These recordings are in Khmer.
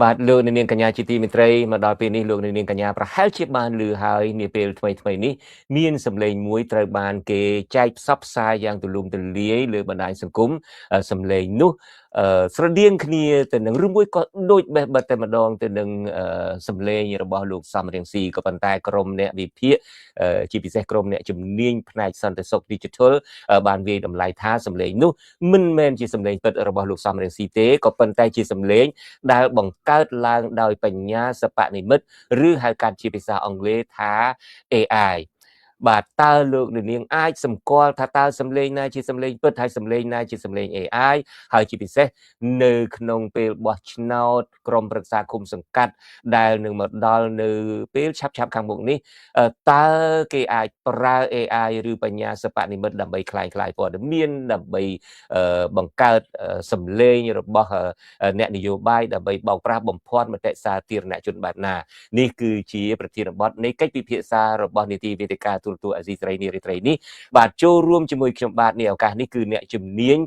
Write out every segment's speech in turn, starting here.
បាទលោកនាងកញ្ញាជាទីមេត្រីមកដល់ពេលនេះលោកនាងកញ្ញាប្រហែលជាបានឮហើយនាពេលថ្មីនេះមានសម្លេងមួយត្រូវបានគេចែកផ្សព្វផ្សាយយ៉ាងទូលំទូលាយលើបណ្ដាញសង្គមសម្លេងនោះស្រដៀងគ្នាទៅនឹងឬមួយក៏ដូចបេះបិទតែម្ដងទៅនឹងសម្លេងរបស់លោកសំរៀងស៊ីក៏ប៉ុន្តែក្រុមអ្នកវិភាគជាពិសេសក្រុមអ្នកជំនាញផ្នែកសន្តិសុខ Digital បានវាយតម្លៃថាសម្លេងនោះមិនមែនជាសម្លេងពិតរបស់លោកសំរៀងស៊ីទេក៏ប៉ុន្តែជាសម្លេងដែលបង្កើតឡើងដោយបញ្ញាសិប្បនិម្មិតឬហៅកាត់ជាភាសាអង់គ្លេសថា AI បាទតើលោកនាងអាចសម្គាល់ថាតើសម្លេងណាជាសម្លេងពិតហើយសម្លេងណាជាសម្លេង AI ហើយជាពិសេសនៅក្នុងពេលបោះឆ្នោតក្រុមប្រឹក្សាគុំសង្កាត់ដែលនឹងមកដល់នៅពេលឆាប់ខាងមុខនេះតើគេអាចប្រើ AI ឬបញ្ញាសិប្បនិម្មិតដើម្បីคล้ายព័ត៌មានដើម្បីបង្កើតសម្លេងរបស់អ្នកនយោបាយដើម្បីបោកប្រាស់បំភាន់មតិសាធារណជនបែបណានេះគឺជាប្រធានបទនៃកិច្ចពិភាក្សារបស់នីតិវេទិកាទូរទស្សន៍អាស៊ីសេរីនារីត្រីនេះបាទចូលរួមជាមួយខ្ញុំបាទในឱកាសនេះគឺអ្នកជំនាញ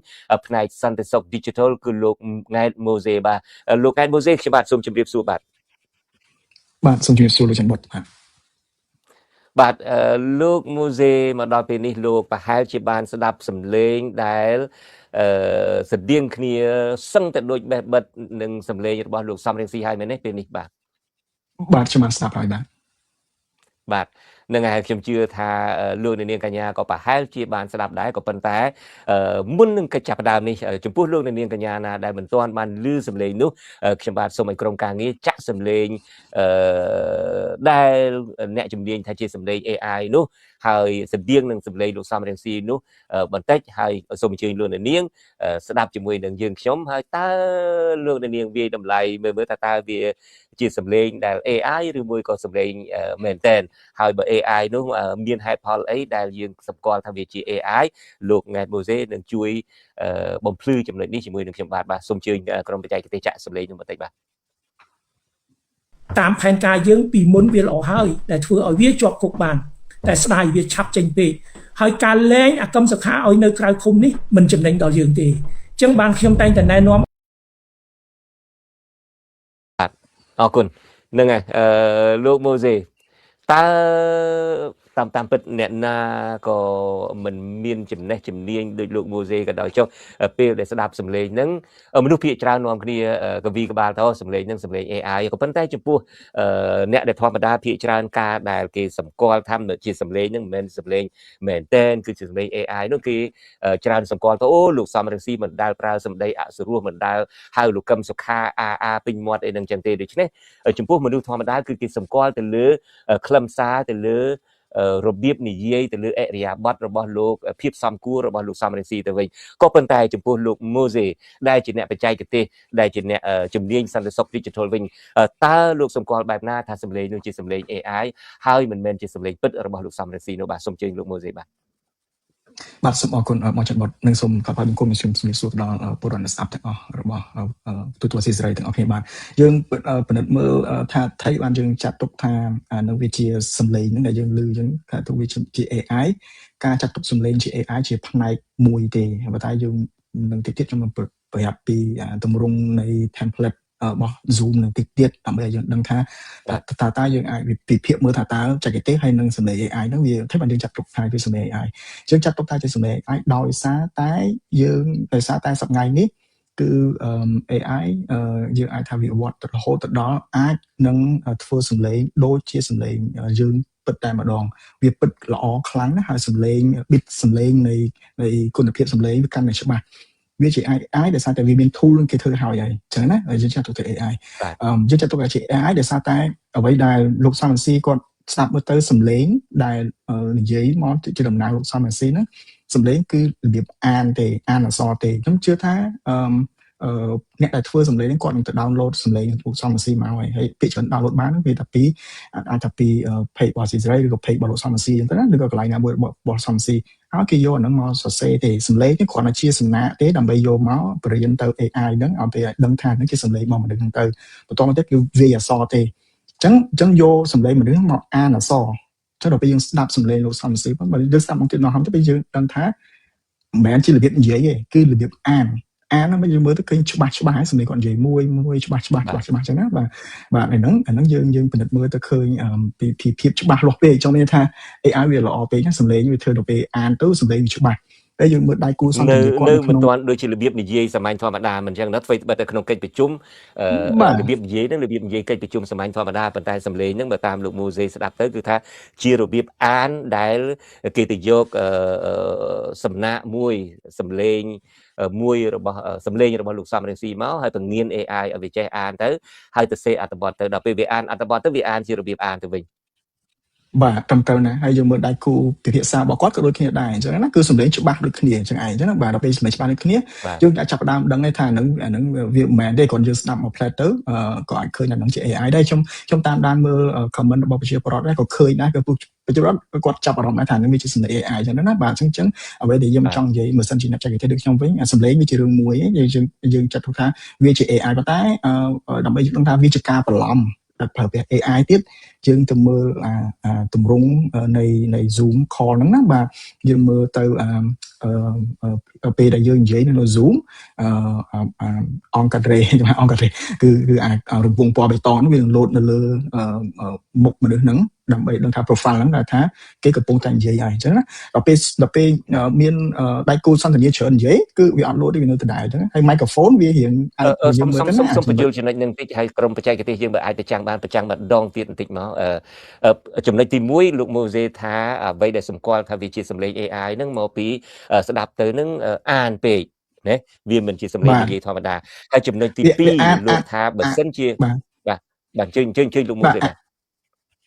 ផ្នែកសន្តិសុខ Digital គឺលោកង៉ែតម៉ូសេបាទលោកង៉ែតម៉ូសេខ្ញុំបាទសូមជម្រាបសួរបាទសូមជម្រាបសួរលោកច័ន្ទបុតបាទលោកម៉ូសេមកដល់ពេលនេះលោកប្រហែលជាបានស្ដាប់សម្លេងដែលស្តៀងគ្នាសឹងតែដូចបេះបិទនឹងសម្លេងរបស់លោកសំរៀងស៊ីហើយមែនទេពេលនេះបាទខ្ញុំបានស្ដាប់ហើយបាទនឹងហើយខ្ញុំជឿថាលោកនាងកញ្ញាក៏ប្រហែលជាបានស្ដាប់ដែរក៏ប៉ុន្តែមុននឹងកិច្ចចាប់ផ្ដើមនេះចំពោះលោកនាងកញ្ញាណាដែលមិនទាន់បានឮសម្លេងនោះខ្ញុំបាទសូមឲ្យក្រុមការងារចាក់សម្លេងដែលអ្នកជំនាញថាជាសម្លេង AI នោះហើយស្តៀងនឹងសម្លេងលោកសំរៀងស៊ីនោះបន្តិចហើយសូមអញ្ជើញលោកនាងស្ដាប់ជាមួយនឹងយើងខ្ញុំហើយតើលោកនាងវាយតម្លៃមើលថាតើវាជាសម្លេងដែល AI ឬមួយក៏សម្លេងមែនតែនហើយបើ AI នោះមានហេតុផលអីដែលយើងសម្គាល់ថាវាជា AI លោកង៉ែតម៉ូសេនឹងជួយបំភ្លឺចំណុចនេះជាមួយនឹងខ្ញុំបាទសូមអញ្ជើញក្រុមបច្ចេកទេសចាក់សម្លេងនោះបន្តិចបាទតាមផែនការយើងពីមុនវាល្អហើយដែលធ្វើឲ្យវាជាប់គុកបានតែស្ដាយវាឆាប់ចេញពេកហើយការលែងអាកម្មសខាឲ្យនៅក្រៅឃុំនេះមិនចំណេញដល់យើងទេអញ្ចឹងបានខ្ញុំតែងតែណែនាំបាទអរគុណនឹងហើយលោកម៉ូសេតើតាមពិតអ្នកណាក៏មិនមានចំណេះជំនាញដូចលោកម៉ូសេក៏ដោយចុះពេលដែលស្ដាប់សម្លេងហ្នឹងមនុស្សភាគច្រើននាំគ្នាកវីក្បាលទៅសម្លេងហ្នឹងសម្លេង AI ក៏ប៉ុន្តែចំពោះអ្នកដែលធម្មតាភាគច្រើនការដែលគេសម្គាល់ថាជាសម្លេងហ្នឹងមិនមែនសម្លេងមែនតែនគឺជាសម្លេង AI នោះគេច្រើនសម្គាល់ទៅអូលោកសំរងស៊ីមិនដែលប្រើសម្ដីអសុរោះមិនដែលហៅលោកកឹមសុខាអាពេញមាត់អីហ្នឹងចឹងទេដូច្នេះចំពោះមនុស្សធម្មតាគឺគេសម្គាល់ទៅលើខ្លឹមសារទៅលើរបៀបនិយាយទៅលើអរិយាប័ត្ររបស់លោកភាពសំគួររបស់លោកសំរងស៊ីទៅវិញក៏ប៉ុន្តែចំពោះលោកម៉ូសេដែលជាអ្នកបច្ចេកទេសដែលជាអ្នកជំនាញសន្តិសុខ Digital វិញតើលោកសម្គាល់បែបណាថាសម្លេងនោះជាសម្លេង AI ហើយមិនមែនជាសម្លេងពិតរបស់លោកសំរងស៊ីនោះបាទសូមអញ្ជើញលោកម៉ូសេបាទសូមអរគុណមកច័ន្ទបុតនិងសូមខកបង្គំខ្ញុំជំរាបសួរដល់ពលរដ្ឋស្ដាប់ទាំងអស់របស់ទូទស្សន៍ស៊ីសេរីទាំងអស់គ្នាបាទយើងពិនិត្យមើលថាថៃបានយើងចាត់ទុកថានៅវាជាសម្លេងហ្នឹងដែលយើងឮយើងថាទុកវាជា AI ការចាត់ទុកសម្លេងជា AI ជាផ្នែកមួយទេប៉ុន្តែយើងនឹងទៀតខ្ញុំប្រាប់ពីទម្រង់នៃ template របស់ Zoom នឹងតិចទៀតដើម្បីឲ្យយើងដឹងថាតើយើងអាចវិភាគមើលថាតើចែកទេសហើយនឹងសម្លេង AI ហ្នឹងវាថាបានយើងចាត់ទុកថាវាសម្លេង AI យើងចាត់ទុកថាជាសម្លេង AI ដោយសារតែសប្តាហ៍នេះគឺ AI យើងអាចថាវាវត្តរហូតទៅដល់អាចនឹងធ្វើសម្លេងដូចជាសម្លេងយើងពិតតែម្ដងវាពិតល្អខ្លាំងណាស់ហើយសម្លេង bit សម្លេងនៃគុណភាពសម្លេងវាកាន់តែច្បាស់វាជា AI ដែលសារតែវាមាន tool គេធ្វើហើយអញ្ចឹងណាយើងចាត់ទុកថា AI យើងចាត់ទុកថាជា AI ដែលសារតែអ្វីដែលលោកសំរងស៊ីគាត់ស្ដាប់មើលទៅសម្លេងដែលនិយាយមកជាដំណើរលោកសំរងស៊ីហ្នឹងសម្លេងគឺរបៀបអានអក្សរទេខ្ញុំជឿថាអ្នកដែលធ្វើសម្លេងហ្នឹងគាត់នឹងទៅ download សម្លេងលោកសំរងស៊ីមកហើយពាក្យច្រើន download បានវាថាពីអាចថាពី page របស់ស៊ីសេរីឬក៏ page របស់លោកសំរងស៊ីអញ្ចឹងណាឬក៏កន្លែងណាមួយរបស់សំរងស៊ីហើយគេយកអាហ្នឹងមកសរសេរទេសម្លេងនេះគ្រាន់តែជាសំណាកទេដើម្បីយកមកបរៀនទៅ AI ហ្នឹងឲ្យគេដឹងថាហ្នឹងជាសម្លេងរបស់មនុស្សហ្នឹងទៅបន្តមកទៀតគឺវាអក្សរទេអញ្ចឹងយកសម្លេងមនុស្សមកអានអក្សរចុះដល់ពេលយើងស្ដាប់សម្លេងលោកសំរងស៊ីបើយើងស្ដាប់មកទៀតនោះទៅពេលយើងដឹងថាមិនមែនជារបៀបនិយាយទេគឺរបៀបអាន អានមិនយើងមើលទៅឃើញច្បាស់សម្លេងគាត់និយាយមួយច្បាស់ចឹងណាបាទអាហ្នឹងយើងពិនិត្យមើលទៅឃើញពីភាពច្បាស់លាស់ពេកចង់និយាយថា AI វាល្អពេកណាសម្លេងវាធ្វើទៅពេលអានទៅសម្លេងវាច្បាស់តែយើងមើលដៃគូសន្ទនាគាត់នៅ មិន ក្នុង ទាន់ដូចជារបៀបនិយាយសាមញ្ញធម្មតាមិនចឹងណាធ្វើបើតែក្នុងកិច្ចប្រជុំ បាទ របៀបនិយាយហ្នឹងរបៀបនិយាយកិច្ចប្រជុំសាមញ្ញធម្មតាប៉ុន្តែសម្លេងហ្នឹងបើតាមលោកមូសេស្ដាប់ទៅគឺថាជារបៀបអានដែលគេទៅយកសំណាក់មួយសម្លេងមួយរបស់សម្លេងរបស់លោកសំរងស៊ីមកហើយបង្រៀន AI ឲ្យវាចេះអានទៅហើយទៅសេអត្ថបទទៅដល់ពេលវាអានអត្ថបទទៅវាអានជារបៀបអានទៅវិញ បាទត្រឹមត្រូវណាស់ហើយយើងមើលដៃគូពិភាក្សារបស់គាត់ក៏ដូចគ្នាដែរអញ្ចឹងណាគឺសម្លេងច្បាស់ដូចគ្នាអញ្ចឹងឯងអញ្ចឹងណាបាទដល់ពេលសម្លេងច្បាស់ដូចគ្នាយើងអាចចាប់ផ្ដើមដឹងថាអានឹងវាមិនមែនទេគាត់យើងស្ដាប់មកផ្លែតទៅក៏អាចឃើញថានឹងជា AI ដែរខ្ញុំតាមដានមើល comment របស់ប្រជាពលរដ្ឋដែរក៏ឃើញដែរគឺប្រជាពលរដ្ឋគាត់ចាប់អារម្មណ៍ថានឹងវាជាសម្លេង AI អញ្ចឹងណាបាទអញ្ចឹងអ្វីដែលយើងចង់និយាយមើលសិនជាអ្នកចែកវិទ្យាដូចខ្ញុំវិញសម្លេងវាជារឿងមួយយើងចាត់ទុកថាវាជា AI ប៉ុន្តែដើម្បីយើងដឹងថាវាជាការបន្លំប្រើប្រាស់ AI ទៀតយើងទៅមើលទម្រង់នៃ Zoom call ហ្នឹងណាបាទយើងមើលទៅពេលដែលយើងនិយាយនៅ Zoom អង្គការគឺរង្វង់ពណ៌បៃតងហ្នឹងវាលោតនៅលើមុខមនុស្សហ្នឹងដើម្បីដឹងថា profile ហ្នឹងថាគេកំពុងតែនិយាយហើយអញ្ចឹងណាដល់ពេលមានដៃគូសន្ទនាច្រើននិយាយគឺវាអត់លោតទេវានៅដដែលអញ្ចឹងហើយ microphone វារៀងខ្ញុំបញ្យល់ចំណុចនឹងតិចហើយក្រុមបច្ចេកទេសយើងបើអាចប្រចាំងបានប្រចាំងម្ដងទៀតបន្តិចមកចំណុចទី1លោកម៉ូសេថាអ្វីដែលសម្គាល់ថាវាជាសម្លេង AI ហ្នឹងមកពីស្ដាប់ទៅហ្នឹងអានពេកណាវាមិនជាសម្លេងនិយាយធម្មតាហើយចំណុចទី2លោកថាបើសិនជាបាទជើញលោកម៉ូសេ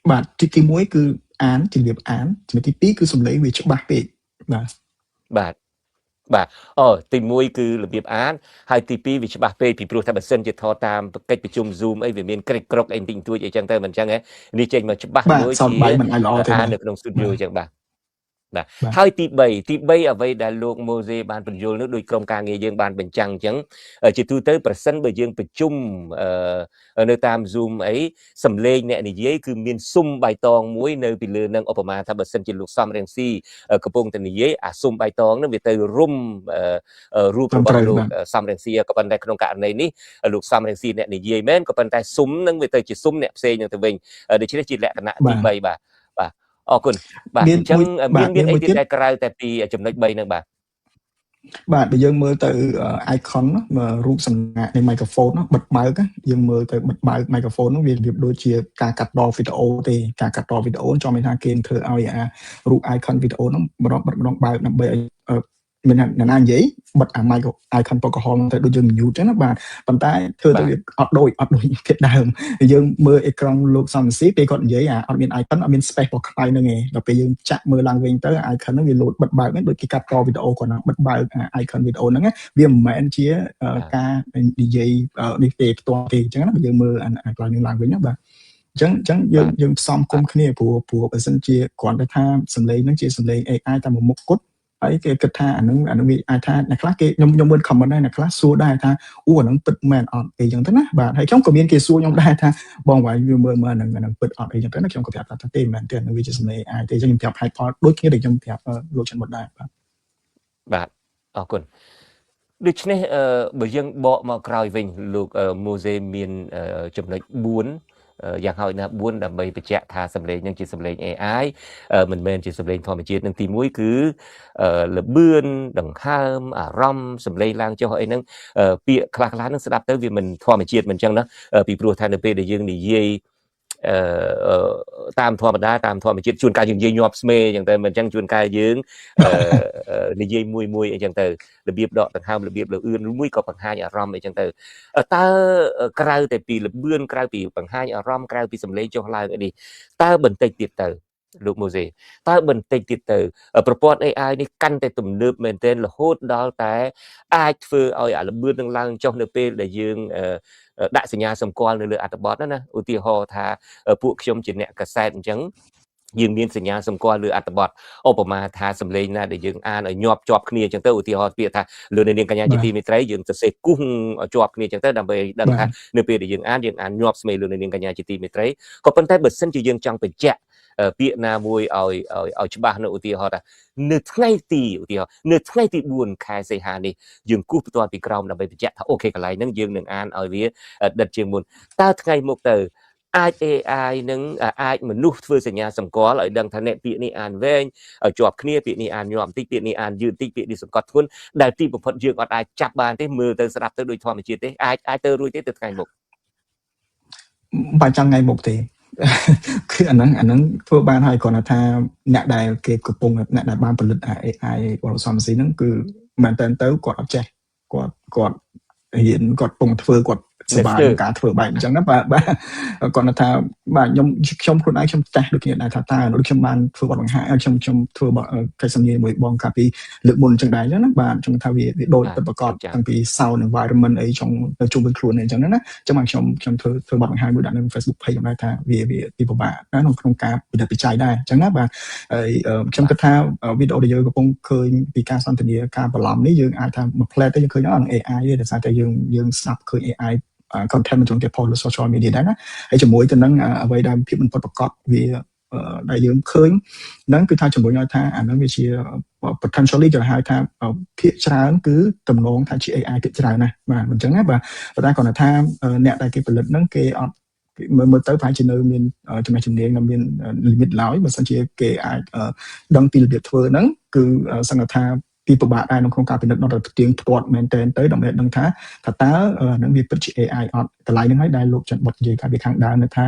បាទទី1គឺអានជំរាបអានចំណុចទី2គឺសម្លេងវាច្បាស់ពេកបាទទី1គឺរបៀបអានហើយទី2វាច្បាស់ពេកពីព្រោះថាបើសិនជាថតតាមកិច្ចប្រជុំ Zoom អីវាមានក្រិចក្រុកអីបន្តិចបន្តួចអីចឹងទៅមិនចឹងហ៎នេះចេញមកច្បាស់មួយជាអាននៅក្នុង studio ចឹងបាទហើយទី3អ្វីដែលលោកម៉ូសេបានបញ្យល់នោះដោយក្រុមការងារយើងបានបញ្ចាំងអញ្ចឹងជាទូទៅប្រសិនបើយើងប្រជុំនៅតាម Zoom អីសំឡេងអ្នកនិយាយគឺមានស៊ុំបៃតងមួយនៅពីលើនឹងឧបមាថាបើសិនជាលោកសំរងស៊ីកំពុងតែនិយាយអាស៊ុំបៃតងនោះវាទៅរុំរូបរបស់លោកសំរងស៊ីក៏ប៉ុន្តែក្នុងករណីនេះលោកសំរងស៊ីអ្នកនិយាយមែនក៏ប៉ុន្តែស៊ុំនឹងវាទៅជាស៊ុំអ្នកផ្សេងនឹងទៅវិញដូច្នេះជាលក្ខណៈទី3បាទអរគុណបាទអញ្ចឹងមានអីទៀតដែលក្រៅតែពីចំណុច3ហ្នឹងបាទបើយើងមើលទៅ icon រូបសំណាកនៃ microphone បិទបើកយើងមើលទៅបិទបើក microphone នោះវារបៀបដូចជាការកាត់តវីដេអូទេការកាត់តវីដេអូចំមានថាគេធ្វើឲ្យរូប icon វីដេអូនោះម្ដងបើកដើម្បីឲ្យមានអ្នកណានិយាយបិទអា micro icon ពណ៌ក្រហមទៅដូចយើង mute ចឹងណាបាទប៉ុន្តែធ្វើទៅវាអត់ដូចភាពដើមយើងមើលអេក្រង់លោកសំស៊ីពេលគាត់និយាយអត់មាន icon អត់មាន space របស់ខ្លាំងហ្នឹងឯងដល់ពេលយើងចាក់មើលឡើងវិញទៅ icon ហ្នឹងវាលោតបិទបើកហ្នឹងដូចគេកាត់តវីដេអូគាត់ណាបិទបើក icon វីដេអូហ្នឹងវាមិនមែនជាការនិយាយនេះទេផ្ទាល់ទេអញ្ចឹងណាយើងមើលអាកន្លែងនេះឡើងវិញណាបាទអញ្ចឹងយើងផ្សំគុំគ្នាព្រោះបើសិនជាគ្រាន់តែថាសំឡេងហ្នឹងជាសំឡេង AI តែមួយមុខគត់ហើយគេគិតថាអានឹងវាអាចថាអ្នកខ្លះគេខ្ញុំមើល comment ដែរអ្នកខ្លះសួរដែរថាអូអានឹងពិតមែនអត់អីចឹងទៅណាបាទហើយខ្ញុំក៏មានគេសួរខ្ញុំដែរថាបងវាយវាមើលអានឹងពិតអត់អីចឹងទៅណាខ្ញុំក៏ប្រាប់ថាទេមែនទេអានឹងវាជាសំឡេង AI ទេចឹងខ្ញុំប្រាប់ហេតុផលដូចគ្នាដែលខ្ញុំប្រាប់លោកចិនបុតដែរបាទអរគុណដូច្នេះបើយើងបកមកក្រោយវិញលោកម៉ូសេមានចំណុច4យ៉ាងហោចណាស់4ដើម្បីបញ្ជាក់ថាសម្លេងនឹងជាសម្លេង AI មិនមែនជាសម្លេងធម្មជាតិនឹងទី1គឺលបឿនដង្ហើមអារម្មណ៍សម្លេងឡើងចុះអីហ្នឹងពាក្យខ្លះហ្នឹងស្ដាប់ទៅវាមិនធម្មជាតិមិនអញ្ចឹងណាពីព្រោះថានៅពេលដែលយើងនិយាយតាមធម្មតាតាមធម្មជាតិជួនកាលយើងនិយាយញាប់ស្មេអញ្ចឹងទៅមិនអញ្ចឹងជួនកាលយើងនិយាយមួយអញ្ចឹងទៅរបៀបដកដង្ហើមរបៀបលឿនមួយក៏បង្ហាញអារម្មណ៍អីចឹងទៅតើក្រៅតែពីលបឿនក្រៅពីបង្ហាញអារម្មណ៍ក្រៅពីសម្លេងចុះឡើងនេះតើបន្តិចទៀតទៅលោកម៉ូសេតើបន្តិចទៀតទៅប្រព័ន្ធ AI នេះកាន់តែទំនើបមែនទែនរហូតដល់តែអាចធ្វើឲ្យអាលបឿននឹងឡើងចុះនៅពេលដែលយើងដាក់សញ្ញាសម្គាល់នៅលើអត្ថបទណាឧទាហរណ៍ថាពួកខ្ញុំជាអ្នកកាសែតអញ្ចឹង យើងមានសញ្ញាសម្គាល់លើអត្ថបទឧបមាថាសម្លេងណាដែលយើងអានឲ្យញាប់ជាប់គ្នាអញ្ចឹងទៅឧទាហរណ៍ពាក្យថាលោកនាងកញ្ញាជាទីមេត្រីយើងសរសេរគូសជាប់គ្នាអញ្ចឹងទៅដើម្បីដឹងថានៅពេលដែលយើងអានញាប់ស្មេលោកនាងកញ្ញាជាទីមេត្រីក៏ប៉ុន្តែបើសិនជាយើងចង់បញ្ជាក់ពាក្យណាមួយឲ្យច្បាស់នៅឧទាហរណ៍ថានៅថ្ងៃទី 4 ខែសីហានេះយើងគូសបន្ទាត់ពីក្រោមដើម្បីបញ្ជាក់ថាអូខេកន្លែងហ្នឹងយើងនឹងអានឲ្យវាដិតជាងមុនតើថ្ងៃមុខទៅអាច AI នឹងអាចមនុស្សធ្វើសញ្ញាសម្គាល់ឲ្យដឹងថាអ្នកពាក្យនេះអានវែងឲ្យជាប់គ្នាពាក្យនេះអានញាប់បន្តិចពាក្យនេះអានយឺតបន្តិចពាក្យនេះសង្កត់ធ្ងន់ដែលទីបំផុតយើងអត់អាចចាប់បានទេមើលទៅស្ដាប់ទៅដូចធម្មជាតិទេអាចទៅរួចទេទៅថ្ងៃមុខបើចាំថ្ងៃមុខទេគឺអាហ្នឹងធ្វើបានហើយគ្រាន់តែថាអ្នកដែលគេកំពុងអ្នកដែលបានផលិត AI របស់សំស៊ីហ្នឹងគឺមែនតើទៅគាត់អត់ចេះគាត់ហ៊ានគាត់ពងធ្វើគាត់សប្បាយនឹងការធ្វើបែបអញ្ចឹងណាបាទគាត់ថាបាទខ្ញុំខ្លួនឯងខ្ញុំចាស់ដូចគ្នាដែរថាតើដូចខ្ញុំបានធ្វើបទបង្ហាញខ្ញុំធ្វើកិច្ចសន្យាមួយបងកាលពីលើកមុនអញ្ចឹងដែរអញ្ចឹងណាបាទខ្ញុំថាវាដូចទៅប្រកបតាំងពី sound environment អីចង់ទៅជុំវិញខ្លួនអីអញ្ចឹងណាអញ្ចឹងខ្ញុំធ្វើបទបង្ហាញមួយដាក់នៅ Facebook page ខ្ញុំដែរថាវាពិបាកណាក្នុងការពិនិត្យវិច័យដែរអញ្ចឹងណាបាទហើយខ្ញុំគិតថាវីដេអូដែលយើងកំពុងឃើញពីការសន្ទនាការបន្លំនេះយើងអាចថាមួយផ្លែទៅយើងឃើញនឹង AI ទេដោយសារតែយើងស្ដាប់ឃើញ AI content មិនចង់ទៅ post លើ social media ដែរណាហើយជាមួយទៅនឹងអ្វីដែលភាពមិនពិតប្រាកដវាដែលយើងឃើញហ្នឹងគឺថាជំរុញឲ្យថាអាហ្នឹងវាជា potentially គេហៅថាភាគច្រើនគឺទំនងថាជា AI ភាគច្រើនណាបាទអញ្ចឹងណាបាទប៉ុន្តែគាត់ថាអ្នកដែលគេផលិតហ្នឹងគេអត់មើលទៅប្រហែលជានៅមានចំណេះជំនាញនៅមាន limit ឡើយបើសិនជាគេអាចដឹងពីរបៀបធ្វើហ្នឹងគឺសង្កត់ថាពីពិបាកដែរក្នុងការពិនិត្យដល់ផ្ទៀងផ្ទាត់មែនតើទៅដើម្បីដឹងថាតើនឹងវាពិតជា AI អត់កន្លែងហ្នឹងហើយដែលលោកច័ន្ទបុតនិយាយថាវាខាងដើមថា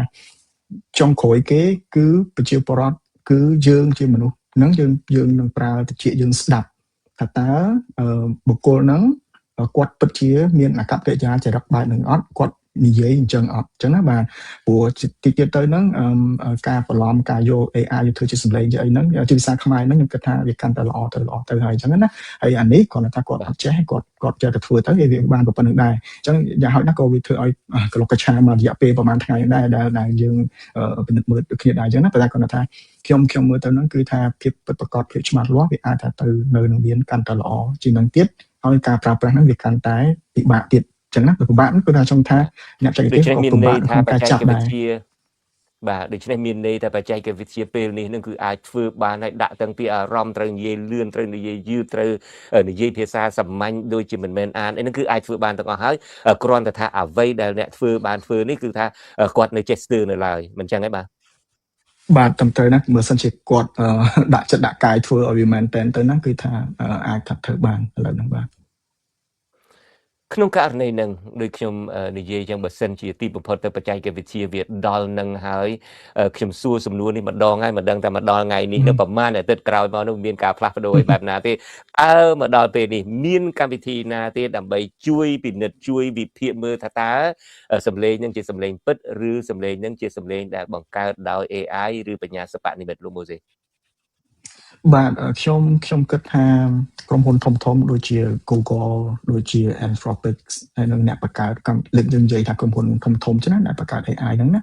ចុងក្រោយគេគឺប្រជាពលរដ្ឋគឺយើងជាមនុស្សហ្នឹងយើងនឹងប្រើតិចយើងស្ដាប់ថាតើបុគ្គលហ្នឹងគាត់ពិតជាមានអាកប្បកិរិយាចរិតបែបហ្នឹងអត់គាត់និយាយអញ្ចឹងអត់អញ្ចឹងណាបាទព្រោះតិចទៅហ្នឹងការបន្លំការយក AI យកធ្វើជាសម្លេងជាអីហ្នឹងជាភាសាខ្មែរហ្នឹងខ្ញុំគិតថាវាកាន់តែល្អទៅហើយអញ្ចឹងណាហើយអានេះគាត់ថាគាត់អត់ចេះគាត់ចេះតែធ្វើទៅវាបានប៉ុណ្្នឹងដែរអញ្ចឹងយ៉ាងហោចណាស់ក៏វាធ្វើឲ្យកលុកកឆាមករយៈពេលប្រហែលថ្ងៃដែរដែលយើងពិនិត្យមើលដូចគ្នាដែរអញ្ចឹងណាប៉ុន្តែគាត់ថាខ្ញុំមើលទៅហ្នឹងគឺថាភាពពិតប្រាកដភាពច្បាស់លាស់វាអាចថាទៅនៅនឹងមានកាន់តែល្អជាងនឹងទៀតហើយការប្រើប្រាស់ហ្នឹងវាកាន់តែពិបាកទៀតចឹងណាពិបាកគឺថាចង់ថាអ្នកបច្ចេកទេសក៏ពិបាកក្នុងការចាប់ដែរបាទដូច្នេះមានន័យថាបច្ចេកវិទ្យាពេលនេះនឹងគឺអាចធ្វើបានហើយដាក់ទាំងពីអារម្មណ៍ត្រូវនិយាយលឿនត្រូវនិយាយយឺតត្រូវនិយាយភាសាសាមញ្ញដូចជាមិនមែនអានអីហ្នឹងគឺអាចធ្វើបានទាំងអស់ហើយគ្រាន់តែថាអ្វីដែលអ្នកធ្វើនេះគឺថាគាត់នៅចេះស្ទើរនៅឡើយមិនចឹងទេបាទត្រឹមត្រូវណាមើលសិនជាគាត់ដាក់ចិត្តដាក់កាយធ្វើឲ្យវាមែនតែនទៅហ្នឹងគឺថាអាចថាធ្វើបានឥឡូវហ្នឹងបាទក្នុងករណីហ្នឹងដូចខ្ញុំនិយាយចឹងបើសិនជាទីបំផុតទៅបច្ចេកវិទ្យាវាដល់នឹងហើយខ្ញុំសួរសំណួរនេះម្ដងហើយមិនដឹងតែមកដល់ថ្ងៃនេះនៅប្រហែលអាទិត្យក្រោយមកនោះមានការផ្លាស់ប្ដូរបែបណាទេមកដល់ពេលនេះមានកម្មវិធីណាទេដើម្បីជួយពិនិត្យជួយវិភាគមើលថាតើសម្លេងហ្នឹងជាសម្លេងពិតឬសម្លេងហ្នឹងជាសម្លេងដែលបង្កើតដោយ AI ឬបញ្ញាសិប្បនិម្មិតលោកម៉ូសេបាទខ្ញុំគិតថាក្រុមហ៊ុនធំដូចជា Google ដូចជា Anthropic ហើយនឹងអ្នកបង្កើតលើកយើងនិយាយថាក្រុមហ៊ុនធំចឹងណាដែលបង្កើត AI ហ្នឹងណា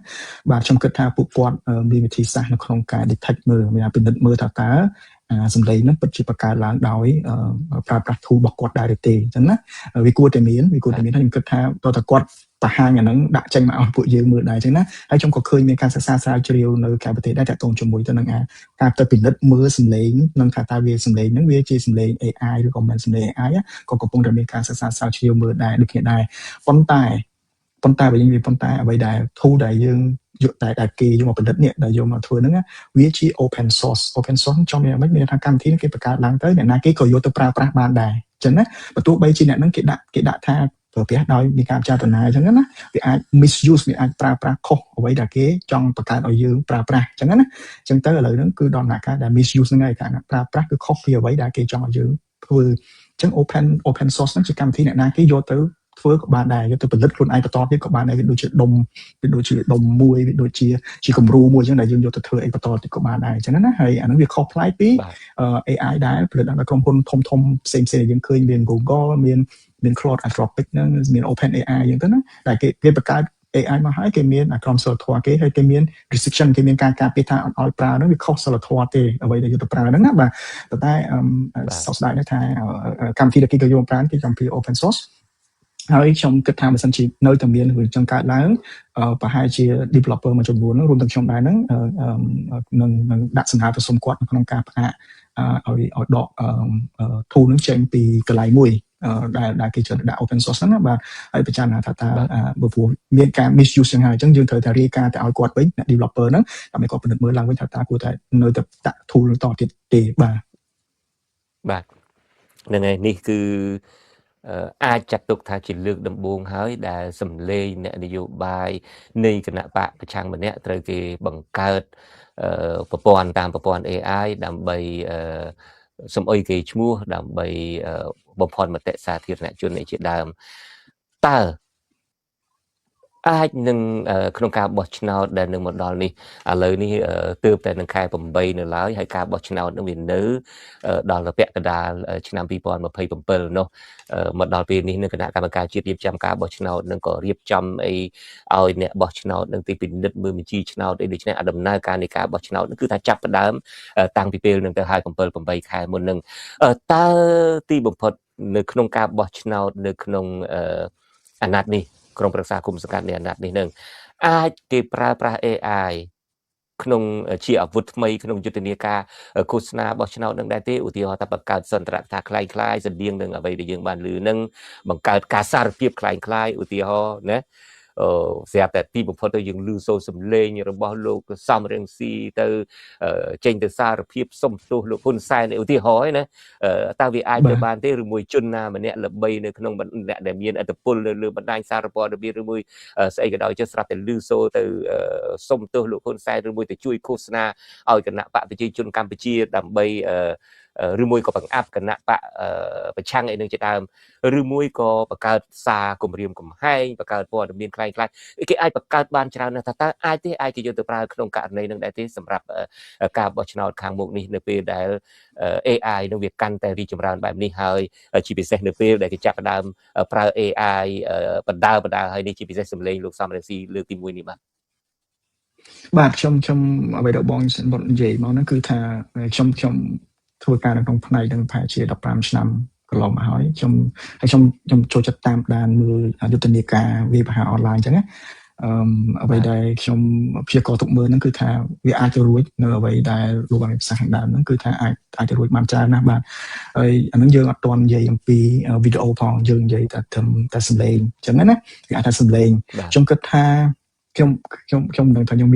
បាទខ្ញុំគិតថាពួកគាត់មានវិធីសាស្ត្រនៅក្នុងការ detect មើលមានពិនិត្យមើលថាតើសម្លេងហ្នឹងពិតជាបង្កើតឡើងដោយប្រើប្រាស់ tool របស់គាត់ដែរទេអញ្ចឹងណាវាគួរតែមានហើយខ្ញុំគិតថាតើគាត់បង្ហាញអាហ្នឹងដាក់ចេញមកឲ្យពួកយើងមើលដែរអញ្ចឹងណាហើយខ្ញុំក៏ឃើញមានការសិក្សាស្រាវជ្រាវនៅក្រៅប្រទេសដែរតាក់ទងជាមួយទៅនឹងការទៅពិនិត្យមើលសម្លេងនឹងថាតើវាសម្លេងហ្នឹងវាជាសម្លេង AI ឬក៏មិនសម្លេង AI ក៏កំពុងតែមានការសិក្សាស្រាវជ្រាវមើលដែរដូចគ្នាដែរប៉ុន្តែបើយើងនិយាយអ្វីដែល tool ដែលយើងយកតែគេយកមកផលិតនេះដែលយកមកធ្វើហ្នឹងវាជា open source ចំមានមិនមានថាកម្មវិធីគេបង្កើតឡើងទៅអ្នកណាគេក៏យកទៅប្រើប្រាស់បានដែរអញ្ចឹងណាបើទោះបីជាអ្នកហ្នឹងគេដាក់ថាប្រើប្រាស់ដោយមានការចាត់តាអញ្ចឹងណាវាអាច misuse វាអាចប្រើប្រាស់ខុសអ្វីដែលគេចង់បង្កើតឲ្យយើងប្រើប្រាស់អញ្ចឹងណាអញ្ចឹងទៅឥឡូវហ្នឹងគឺដល់ដំណាក់កាលដែល misuse ហ្នឹងហើយការប្រើប្រាស់គឺខុសពីអ្វីដែលគេចង់ឲ្យយើងធ្វើអញ្ចឹង open source ហ្នឹងជាកម្មវិធីអ្នកណាគេយកទៅធ្វើក៏បានដែរយកទៅផលិតខ្លួនឯងបន្តទៀតក៏បានដែរវាដូចជាដុំមួយវាដូចជាគំរូមួយអញ្ចឹងដែលយើងយកទៅធ្វើអីបន្តទៀតក៏បានដែរអញ្ចឹងណាហើយអាហ្នឹងវាខុសប្លែកពី AI ដែលផលិតដោយក្រុមហ៊ុនធំផ្សេងៗយើងឃើញមាន Google មាន Claude Anthropic ហ្នឹងមាន OpenAI អញ្ចឹងទៅណាដែលគេបង្កើត AI មកហើយគេមានក្រុមសិលធម៌គេហើយគេមាន restriction គេមានការការពារថាអត់ឲ្យប្រើហ្នឹងវាខុសសិលធម៌ទេអ្វីដែលយកទៅប្រើហ្នឹងណាបាទប៉ុន្តែសោកស្ដាយណាស់ថាកម្មវិធីដែលគេយកប្រើគេកម្មវិធី open source ហើយខ្ញុំគិតថាបើសិនជានៅតែមានរឿងចឹងកើតឡើងប្រហែលជា developer មួយចំនួនហ្នឹងរួមទាំងខ្ញុំដែរហ្នឹងនឹងដាក់សំណើទៅសុំគាត់នៅក្នុងការផ្អាកឲ្យដក tool ហ្នឹងចេញពីកន្លែងមួយដែលគេចូលដាក់ open source ហ្នឹងណាបាទហើយពិចារណាថាតើបើព្រោះមានការ misuse ចឹងហើយអញ្ចឹងយើងត្រូវតែរាយការណ៍ទៅឲ្យគាត់វិញអ្នក developer ហ្នឹងដើម្បីគាត់ពិនិត្យមើលឡើងវិញថាតើគួរតែនៅតែដាក់ tool តទៀតទេបាទហ្នឹងហើយនេះគឺអាចចាត់ទុកថាជាលើកដំបូងហើយដែលសម្លេងអ្នកនយោបាយនៃគណៈបកប្រឆាំងម្នាក់ត្រូវគេបង្កើតប្រព័ន្ធតាមប្រព័ន្ធ AI ដើម្បីសំអុយគេឈ្មោះដើម្បីបំផន់មតិសាធារណជននេះជាដើមតើអាចនឹងក្នុងការបោះឆ្នោតដែលនឹងមកដល់នេះឥឡូវនេះទើបតែនឹងខែ8នៅឡើយហើយការបោះឆ្នោតនឹងវានៅដល់ពាក់កណ្ដាលឆ្នាំ2027នោះមកដល់ពេលនេះនឹងគណៈកម្មការជាតិរៀបចំការបោះឆ្នោតនឹងក៏រៀបចំអីឲ្យអ្នកបោះឆ្នោតនឹងទីពិនិត្យមើលបញ្ជីឆ្នោតអីដូច្នេះដំណើរការនៃការបោះឆ្នោតនឹងគឺថាចាប់ផ្ដើមតាំងពីពេលនឹងទៅហើយ7-8 ខែមុននឹងតើទីបំផុតនៅក្នុងការបោះឆ្នោតនៅក្នុងអាណត្តិនេះក្រុមប្រឹក្សាគុំសង្កាត់នៃអាណត្តិនេះនឹងអាចគេប្រើប្រាស់ AI ក្នុងជាអាវុធថ្មីក្នុងយុទ្ធនាការឃោសនាបោះឆ្នោតនឹងដែរទេឧទាហរណ៍ថាបង្កើតសន្ទរកថាคล้ายៗស្តៀងនឹងអ្វីដែលយើងបានឮនឹងបង្កើតការសារភាពคล้ายៗឧទាហរណ៍ណាស្រាប់តែទីបំផុតទៅយើងឮសូរសំឡេងរបស់លោកសំរងស៊ីទៅចេញទៅសារភាពសុំទោសលោកហ៊ុនសែនឧទាហរណ៍ឯណាតើវាអាចទៅបានទេឬមួយជនណាម្នាក់ល្បីនៅក្នុងអ្នកដែលមានឥទ្ធិពលលើបណ្ដាញសារព័ត៌មានឬមួយស្អីក៏ដោយចុះស្រាប់តែឮសូរទៅសុំទោសលោកហ៊ុនសែនឬមួយទៅជួយឃោសនាឲ្យគណៈបកប្រជាជនកម្ពុជាដើម្បីឬមួយក៏បង្អាប់គណៈបកប្រឆាំងអីនឹងជាដើមឬមួយក៏បង្កើតសារគម្រាមកំហែងបង្កើតព័ត៌មានคล้ายៗគេអាចបង្កើតបានច្រើនណាស់តើអាចទេអាចគេយកទៅប្រើក្នុងករណីនឹងដែរទេសម្រាប់ការបោះឆ្នោតខាងមុខនេះនៅពេលដែល AI នឹងវាកាន់តែរីកចម្រើនបែបនេះហើយជាពិសេសនៅពេលដែលគេចាប់ផ្ដើមប្រើ AI បណ្ដើហើយនេះជាពិសេសសម្លេងលោកសំរងស៊ីលើកទី1នេះបាទខ្ញុំអ្វីដែលបងនិយាយមកហ្នឹងគឺថាខ្ញុំធ្វើការនៅក្នុងផ្នែកនឹងប្រហែលជា15ឆ្នាំកន្លងមកហើយខ្ញុំចូលចិត្តតាមដានមើលយុទ្ធនាការវាបហាអនឡាញអញ្ចឹងណាអ្វីដែលខ្ញុំព្យាករទុកមើលហ្នឹងគឺថាវាអាចទៅរួចនៅអ្វីដែលលោកបានផ្សាយខាងដើមហ្នឹងគឺថាអាចទៅរួចបានច្រើនណាស់បាទហើយអាហ្នឹងយើងអត់ទាន់និយាយអំពីវីដេអូផងយើងនិយាយតែសំឡេងអញ្ចឹងណាគេអាចថាសំឡេងខ្ញុំគិតថាខ្ញុំមិនដឹងថាខ្ញុំ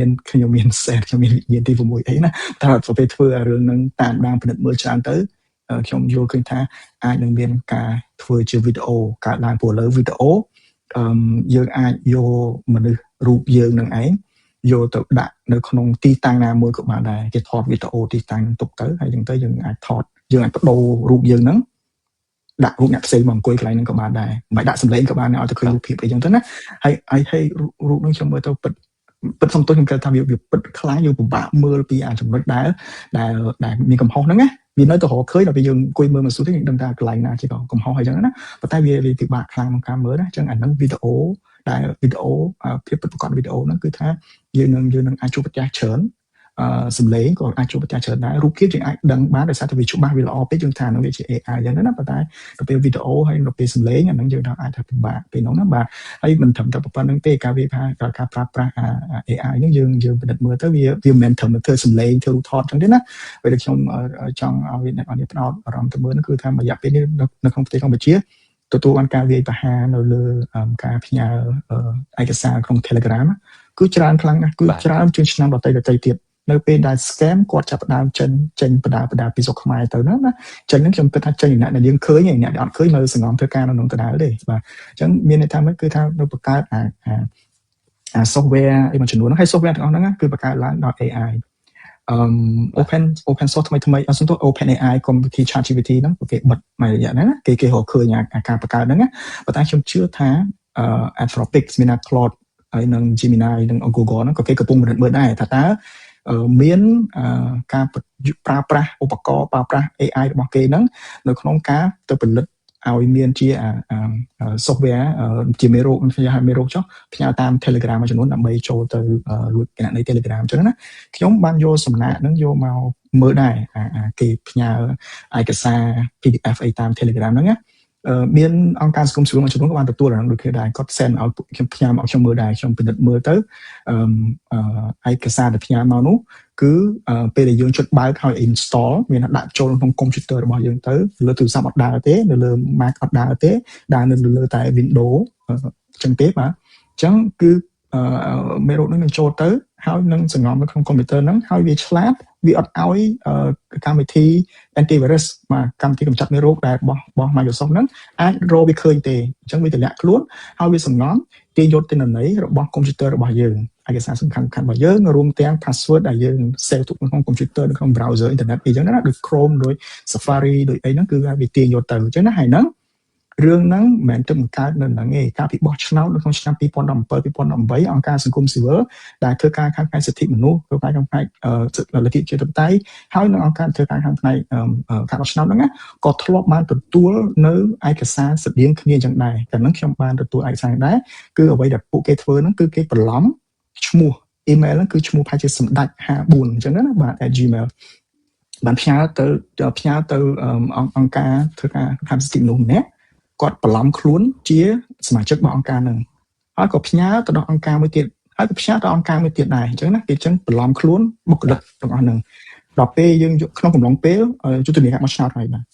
មានសេតខ្ញុំមានវិញ្ញាណទី6អីណាតែប្រភេទធ្វើឲ្យរឿងហ្នឹងតាមដានពិនិត្យមើលច្រើនទៅខ្ញុំយល់ឃើញថាអាចនឹងមានការធ្វើជាវីដេអូកើតឡើងព្រោះលើវីដេអូយើងអាចយកមនុស្សរូបយើងនឹងឯងយកទៅដាក់នៅក្នុងទីតាំងណាមួយក៏បានដែរគេថតវីដេអូទីតាំងទុកទៅហើយចឹងទៅយើងអាចបដូររូបយើងហ្នឹងដាក់រូបអ្នកផ្សេងមកអង្គុយកន្លែងហ្នឹងក៏បានដែរមិនដាក់សម្លេងក៏បានឲ្យទៅឃើញរូបភាពអីចឹងទៅណាហើយរូបហ្នឹងខ្ញុំមើលទៅពិតសំទោសខ្ញុំគិតថាវាពិតខ្លាំងយើងពិបាកមើលពីអាចចំណុចដែលមានកំហុសហ្នឹងណាវានៅទៅរកឃើញដល់ពេលយើងអង្គុយមើលមកស៊ូទៅយើងដឹងថាកន្លែងណាជាកំហុសអីចឹងណាប៉ុន្តែវាពិបាកខ្លាំងក្នុងការមើលណាអញ្ចឹងអាហ្នឹងវីដេអូភាពពិតប្រាកដវីដេអូហ្នឹងគឺថាយើងនឹងអាចជួបប្រទះច្រើនសំឡេងក៏អាចជួបប្រទះច្រើនដែររូបភាពយើងអាចដឹងបានដោយសារតែវាច្បាស់វាល្អពេកយើងថានឹងវាជា AI ចឹងណាប៉ុន្តែទៅពេលវីដេអូហើយទៅពេលសំឡេងអាហ្នឹងយើងអាចថាពិបាកពេលហ្នឹងណាបាទហើយមិនត្រឹមតែប៉ុណ្្នឹងទេការវាការប្រើប្រាស់ AI ហ្នឹងយើងពិនិត្យមើលទៅវាមិនមែនត្រឹមតែធ្វើសំឡេងធ្វើរូបថតចឹងទេណាពេលដែលខ្ញុំចង់ឲ្យអ្នកនរផ្ដោតអារម្មណ៍ទៅមើលហ្នឹងគឺថារយៈពេលនេះនៅក្នុងប្រទេសកម្ពុជាទទួលបានការវាយប្រហារនៅលើការផ្ញើឯកសារក្នុង Telegram គឺច្រើនខ្លាំងណាស់គឺច្រើនជាងឆ្នាំដទៃទៀតនៅពេលដែល scam គាត់ចាប់ផ្ដើមចេញបដាពីស្រុកខ្មែរទៅណាចេញហ្នឹងខ្ញុំគិតថាចេញអ្នកដែលយើងឃើញអ្នកដែលអត់ឃើញនៅសង្ងំធ្វើការនៅក្នុងដដែលទេបាទអញ្ចឹងមានន័យថាមិនគឺថានៅបង្កើតអា software អីមួយចំនួនហ្នឹងហើយ software ទាំងអស់ហ្នឹងគឺបង្កើតឡើងដោយ AI open source ថ្មីអត់សំទោស OpenAI កុំវិធី ChatGPT ហ្នឹងគេបិទមួយរយៈហ្នឹងណាគេរកឃើញការបង្កើតហ្នឹងណាប៉ុន្តែខ្ញុំជឿថា Anthropic មាន Claude ហើយនឹង Gemini និង Google ហ្នឹងក៏គេកំពុងពិនិត្យមើលដែរថាតើមានការប្រើប្រាស់ឧបករណ៍ប្រើប្រាស់ AI របស់គេហ្នឹងនៅក្នុងការទៅផលិត ឲ្យមានជាsoftware ជាមេរោគខ្ញុំហៅមេរោគចុះផ្ញើតាម Telegram មួយចំនួនដើម្បីចូលទៅលួចគណនី Telegram អញ្ចឹងណាខ្ញុំបានយកសំណាក់ហ្នឹងយកមកមើលដែរគេផ្ញើឯកសារ PDF អីតាម Telegram ហ្នឹងណាមានអង្គការសង្គមស៊ីវិលមួយចំនួនក៏បានទទួលអាហ្នឹងដូចគ្នាដែរគាត់ send ឲ្យខ្ញុំផ្ញើមកខ្ញុំមើលដែរខ្ញុំពិនិត្យមើលទៅឯកសារដែលផ្ញើមកនោះគឺពេលដែលយើងចុចបើកឲ្យ install មានដាក់ចូលក្នុង computer របស់យើងទៅលើទូរស័ព្ទអត់ដើរទេនៅលើ Mac អត់ដើរទេដើរនៅលើតែ Windows អញ្ចឹងទេបាទអញ្ចឹងគឺមេរោគនឹងចូលទៅហើយនឹងសង្ងំនៅក្នុង computer ហ្នឹងហើយវាឆ្លាតវាអត់ឲ្យកម្មវិធី antivirus មកកម្មវិធីកម្ចាត់មេរោគដែលរបស់ Microsoft ហ្នឹងអាចរកវាឃើញទេអញ្ចឹងវាទម្លាក់ខ្លួនហើយវាសង្ងំទាញយកទិន្នន័យរបស់ computer របស់យើងឯកសារសំខាន់ៗរបស់យើងរួមទាំង password ដែលយើង save ទុកនៅក្នុង computer នៅក្នុង browser internet អីចឹងណាដូច Chrome ដូច Safari ដូចអីហ្នឹងគឺវាទាញយកទៅអញ្ចឹងណាហើយហ្នឹងរឿងហ្នឹងមិនមែនទៅបង្កើតនៅហ្នឹងទេកាលពីបោះឆ្នោតនៅក្នុងឆ្នាំ2017-2018អង្គការសង្គមស៊ីវិលដែលធ្វើការខាងផ្នែកសិទ្ធិមនុស្សធ្វើការខាងផ្នែកលទ្ធិប្រជាធិបតេយ្យហើយនឹងអង្គការធ្វើការខាងផ្នែកការបោះឆ្នោតហ្នឹងណាក៏ធ្លាប់បានទទួលនៅឯកសារស្តៀងគ្នាចឹងដែរតែហ្នឹងខ្ញុំបានទទួលឯកសារដែរគឺអ្វីដែលពួកគេធ្វើហ្នឹងគឺគេបន្លំឈ្មោះ email ហ្នឹងគឺឈ្មោះប្រហែលជាសម្ដេច54អញ្ចឹងណាបាទ @gmail បានផ្ញើទៅអង្គការធ្វើការខាងសិទ្ធិមនុស្សម្នាក់គាត់បន្លំខ្លួនជាសមាជិករបស់អង្គការហ្នឹងហើយក៏ផ្ញើទៅដល់អង្គការមួយទៀតហើយក៏ផ្ញើទៅអង្គការមួយទៀតដែរអញ្ចឹងណាគេអញ្ចឹងបន្លំខ្លួនបុគ្គលិកទាំងអស់ហ្នឹងដល់ពេលយើងក្នុងកំឡុងពេលយុទ្ធនាការមកឆ្នោតហើយបាទ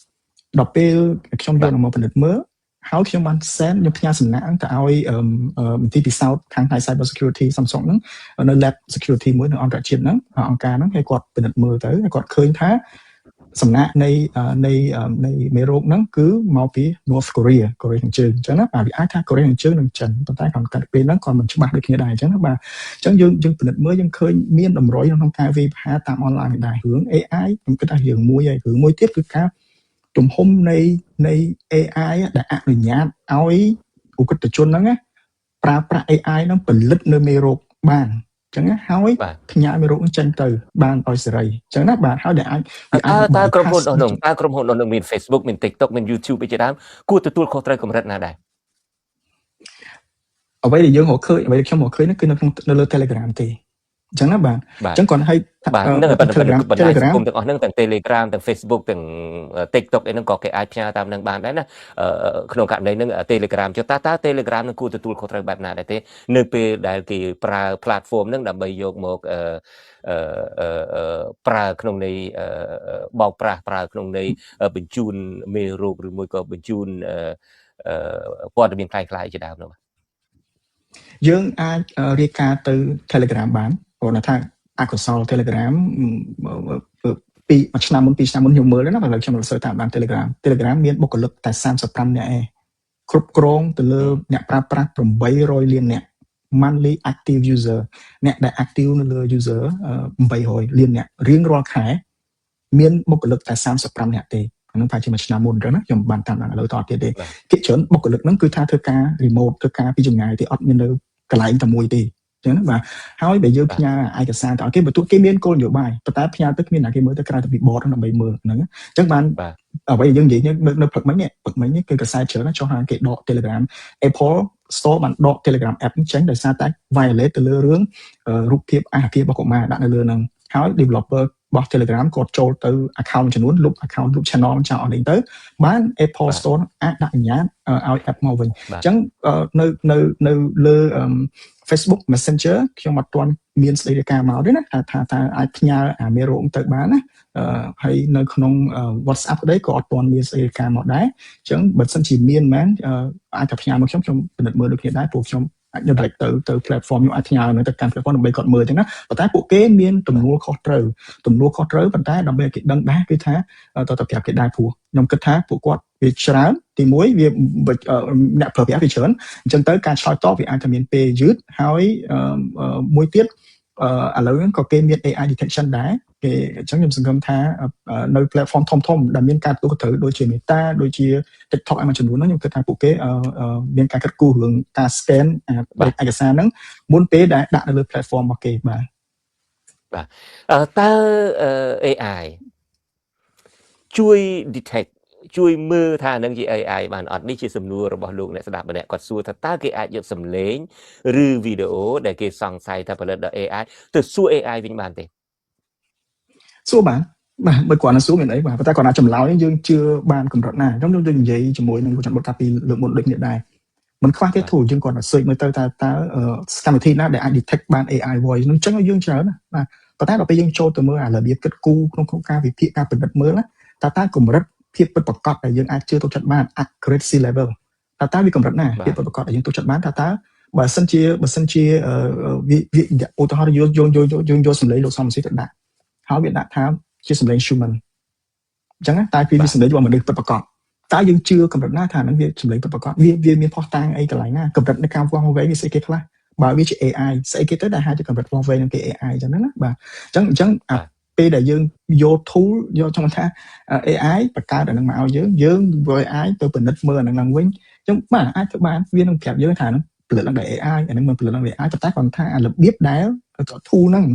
ដល់ពេលខ្ញុំយកមកពិនិត្យមើលហើយខ្ញុំបានខ្ញុំផ្ញើសំណាក់ទៅឲ្យមន្ទីរពិសោធន៍ខាងផ្នែក Cyber Security Samsung ហ្នឹងនៅ Lab Security មួយនៅអន្តរជាតិហ្នឹងអង្គការហ្នឹងគេគាត់ពិនិត្យមើលទៅគាត់ឃើញថាសំណាក់នៃមេរោគហ្នឹងគឺមកពី North Korea កូរ៉េខាងជើងអញ្ចឹងណាបាទវាអាចថាកូរ៉េខាងជើងនិងចិនប៉ុន្តែគាត់ពេលហ្នឹងគាត់មិនច្បាស់ដូចគ្នាដែរអញ្ចឹងណាបាទអញ្ចឹងយើងពិនិត្យមើលយើងឃើញមានតម្រុយក្នុងការវាយប្រហារតាមអនឡាញដែររឿង AI ខ្ញុំគិតថារឿងមួយហើយរឿងមួយទៀតគឺការទំហំនៃ AI ដែលអនុញ្ញាតឲ្យឧក្រិដ្ឋជនហ្នឹងណាប្រើប្រាស់ AI ហ្នឹងផលិតនៅមេរោគបានអញ្ចឹងណាហើយផ្ញើមេរោគហ្នឹងចេញទៅបានឲ្យសេរីអញ្ចឹងណាបាទហើយដែលអាចតើក្រុមហ៊ុននោះមាន Facebook មាន TikTok មាន YouTube អីជាដើមគួរទទួលខុសត្រូវកម្រិតណាដែរអ្វីដែលយើងរកឃើញអ្វីដែលខ្ញុំរកឃើញហ្នឹងគឺនៅលើ Telegram ទេអញ្ចឹងណាបាទអញ្ចឹងគាត់ឲ្យហ្នឹងហើយបណ្ដាញសង្គមទាំងអស់ហ្នឹងទាំង Telegram ទាំង Facebook ទាំង TikTok អីហ្នឹងក៏គេអាចផ្ញើតាមហ្នឹងបានដែរណាក្នុងករណីហ្នឹង Telegram ចុះតើ Telegram នឹងគួរទទួលខុសត្រូវបែបណាដែរទេនៅពេលដែលគេប្រើ platform ហ្នឹងដើម្បីយកមកប្រើក្នុងន័យបោកប្រាស់ប្រើក្នុងន័យបញ្ជូនមេរោគឬមួយក៏បញ្ជូនព័ត៌មានคล้ายៗជាដើមនោះយើងអាចរាយការណ៍ទៅ Telegram បានគាត់ថាអកុសល Telegram ពី1ឆ្នាំមុន2ឆ្នាំមុនខ្ញុំមើលណាបើខ្ញុំរកសើតាមបាន Telegram មានបុគ្គលិកតែ35នាក់ឯងគ្រប់គ្រងទៅលើអ្នកប្រើប្រាស់800លានអ្នក monthly active user អ្នកដែល active នៅលើ user 800លានអ្នករៀងរាល់ខែមានបុគ្គលិកតែ35នាក់ទេហ្នឹងប្រហែលជាមួយឆ្នាំមុនអញ្ចឹងណាខ្ញុំបានតាមដល់ឥឡូវតទៀតទេគេច្រើនបុគ្គលិកហ្នឹងគឺថាធ្វើការ remote ធ្វើការពីចម្ងាយទេអត់មាននៅកន្លែងតែមួយទេអញ្ចឹងណាបាទហើយបើយើងផ្ញើឯកសារទៅឲ្យគេបន្ទូគេមានគោលនយោបាយប៉ុន្តែផ្ញើទៅគ្មានអ្នកគេមើលទៅក្រៅពី board ដើម្បីមើលហ្នឹងអញ្ចឹងបានអ្វីយើងនិយាយនៅព្រឹកមិញនេះគឺកសែតច្រើនណាចុះហើយគេដក Telegram Apple Store បានដក Telegram app ចេញដោយសារតែ violate ទៅលើរឿងរូបភាពអាគាររបស់កុមារដាក់នៅលើហ្នឹងហើយ developer របស់ Telegram គាត់ចូលទៅ account ចំនួនលុប account លុប channel ចោលអស់នេះទៅបាន Apple Store អាចដាក់អនុញ្ញាតឲ្យ app មកវិញអញ្ចឹងនៅលើ Facebook Messenger ខ្ញុំអត់ទាន់មានស្ដីរាយការណ៍មកទេណាថាអាចផ្ញើអាមេរោគទៅបានណាហើយនៅក្នុង WhatsApp ក្តីក៏អត់ទាន់មានស្ដីរាយការណ៍មកដែរអញ្ចឹងបើសិនជាមានមែនអាចតែផ្ញើមកខ្ញុំពិនិត្យមើលដូចគ្នាដែរព្រោះខ្ញុំអាចនៅ direct ទៅ platform ខ្ញុំអាចផ្ញើនៅទៅកាន់ platform ដើម្បីគាត់មើលអញ្ចឹងណាប៉ុន្តែពួកគេមានទំនួលខុសត្រូវប៉ុន្តែដើម្បីឲ្យគេដឹងដែរគឺថាតើប្រាប់គេដែរព្រោះខ្ញុំគិតថាពួកគាត់វាច្រើនទី1វាអ្នកប្រើប្រាស់វាច្រើនអញ្ចឹងទៅការឆ្លើយតបវាអាចតែមានពេលយឺតហើយមួយទៀតឥឡូវហ្នឹងក៏គេមាន AI detection ដែរគេអញ្ចឹងខ្ញុំសង្ឃឹមថានៅ platform ធំៗដែលមានការទទួលខុសត្រូវដូចជា Meta ដូចជា TikTok ឯមួយចំនួនហ្នឹងខ្ញុំគិតថាពួកគេមានការគិតគូររឿងការ scan ឯកសារហ្នឹងមុនពេលដែលដាក់នៅលើ platform របស់គេបាទតើ AI ជួយ detect ជួយមើលថានឹងជា AI បានអត់នេះជាសំណួររបស់លោកអ្នកស្ដាប់ម្នាក់គាត់សួរថាតើគេអាចយកសំឡេងឬវីដេអូដែលគេសង្ស័យថាផលិតដោយ AI ទៅសួរ AI វិញបានទេ សួរបានបាទបើគាត់ណាសួរមានអីបាទតែគាត់ណាចម្លើយយើងជឿបានកម្រិតណាអញ្ចឹងយើងនិយាយជាមួយនឹងលោកច័ន្ទបុតកាពីលើកមុនដូចនេះដែរមិនខ្វះទេធូរយើងគាត់ទៅ search មើលទៅតើកម្មវិធីណាដែលអាច detect បាន AI voice នឹងអញ្ចឹងយើងច្រើនណាបាទប៉ុន្តែដល់ពេលយើងចូលទៅមើលរបៀបគិតគូរក្នុងការវិភាគការពិនិត្យមើលតើកម្រិតភាពពិតប្រាកដដែលយើងអាចជឿទុកចិត្តបាន accuracy level តើវាកម្រិតណាភាពពិតប្រាកដដែលយើងទុកចិត្តបានតើបើសិនជាឧទាហរណ៍យើងយកសម្លេងលោកសំស៊ីទៅដាក់ហើយវាដាក់ថាជាសម្លេង human អញ្ចឹងតែវាសម្លេងរបស់មនុស្សពិតប្រាកដតើយើងជឿកម្រិតណាថាហ្នឹងវាសម្លេងពិតប្រាកដវាមានផុសតាងអីកន្លែងណាកម្រិតនៃការវាស់វែងវាស្អីគេខ្លះបើវាជា AI ស្អីគេទៅដែលហៅជាកម្រិតវាស់វែងនឹងគេ AI អញ្ចឹងណាបាទអញ្ចឹងពេលដែលយើងយក tool យកចង់ថា AI បង្កើតអានឹងមកឲ្យយើង AI ទៅពិនិត្យមើលអានឹងឡើងវិញអញ្ចឹងបាទអាចទៅបានវានឹងប្រាប់យើងថាហ្នឹងផលិតឡើងដោយ AI អានឹងមិនផលិតឡើងដោយ AI តែគាត់ថាអារបៀបដែល tool ហ្នឹង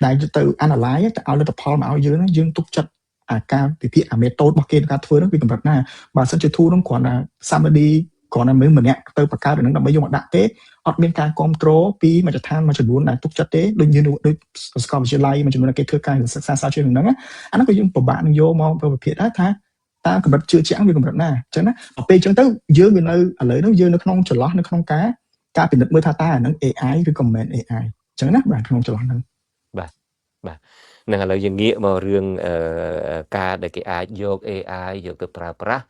ដែលទៅ analyze ទៅឲ្យលទ្ធផលមកឲ្យយើងទុកចិត្តអាការវិភាគអា method របស់គេក្នុងការធ្វើហ្នឹងវាកម្រិតណាបើសិនជា tool ហ្នឹងគ្រាន់តែ somebody គ្រាន់តែម្នាក់ទៅបង្កើតហ្នឹងដើម្បីយកមកដាក់ទេអត់មានការគ្រប់គ្រងពីមជ្ឈដ្ឋានមួយចំនួនដែលទុកចិត្តទេដូចសាកលវិទ្យាល័យមួយចំនួនគេធ្វើការសិក្សាស្រាវជ្រាវហ្នឹងអាហ្នឹងក៏យើងពិបាកនឹងយកមកទៅវិភាគដែរថាតើកម្រិតជឿជាក់វាកម្រិតណាអញ្ចឹងណាដល់ពេលអញ្ចឹងទៅយើងវានៅឥឡូវហ្នឹងយើងនៅក្នុងចន្លោះនៅក្នុងការពិនិត្យមើលថាតើអាហ្នឹង AI ឬក៏មិនមែន AI អញ្ចឹងណាបាទក្នុងចន្លោះហ្នឹងបាទនឹងឥឡូវយើងងាកមករឿងការដែលគេអាចយក AI យកទៅប្រើប្រាស់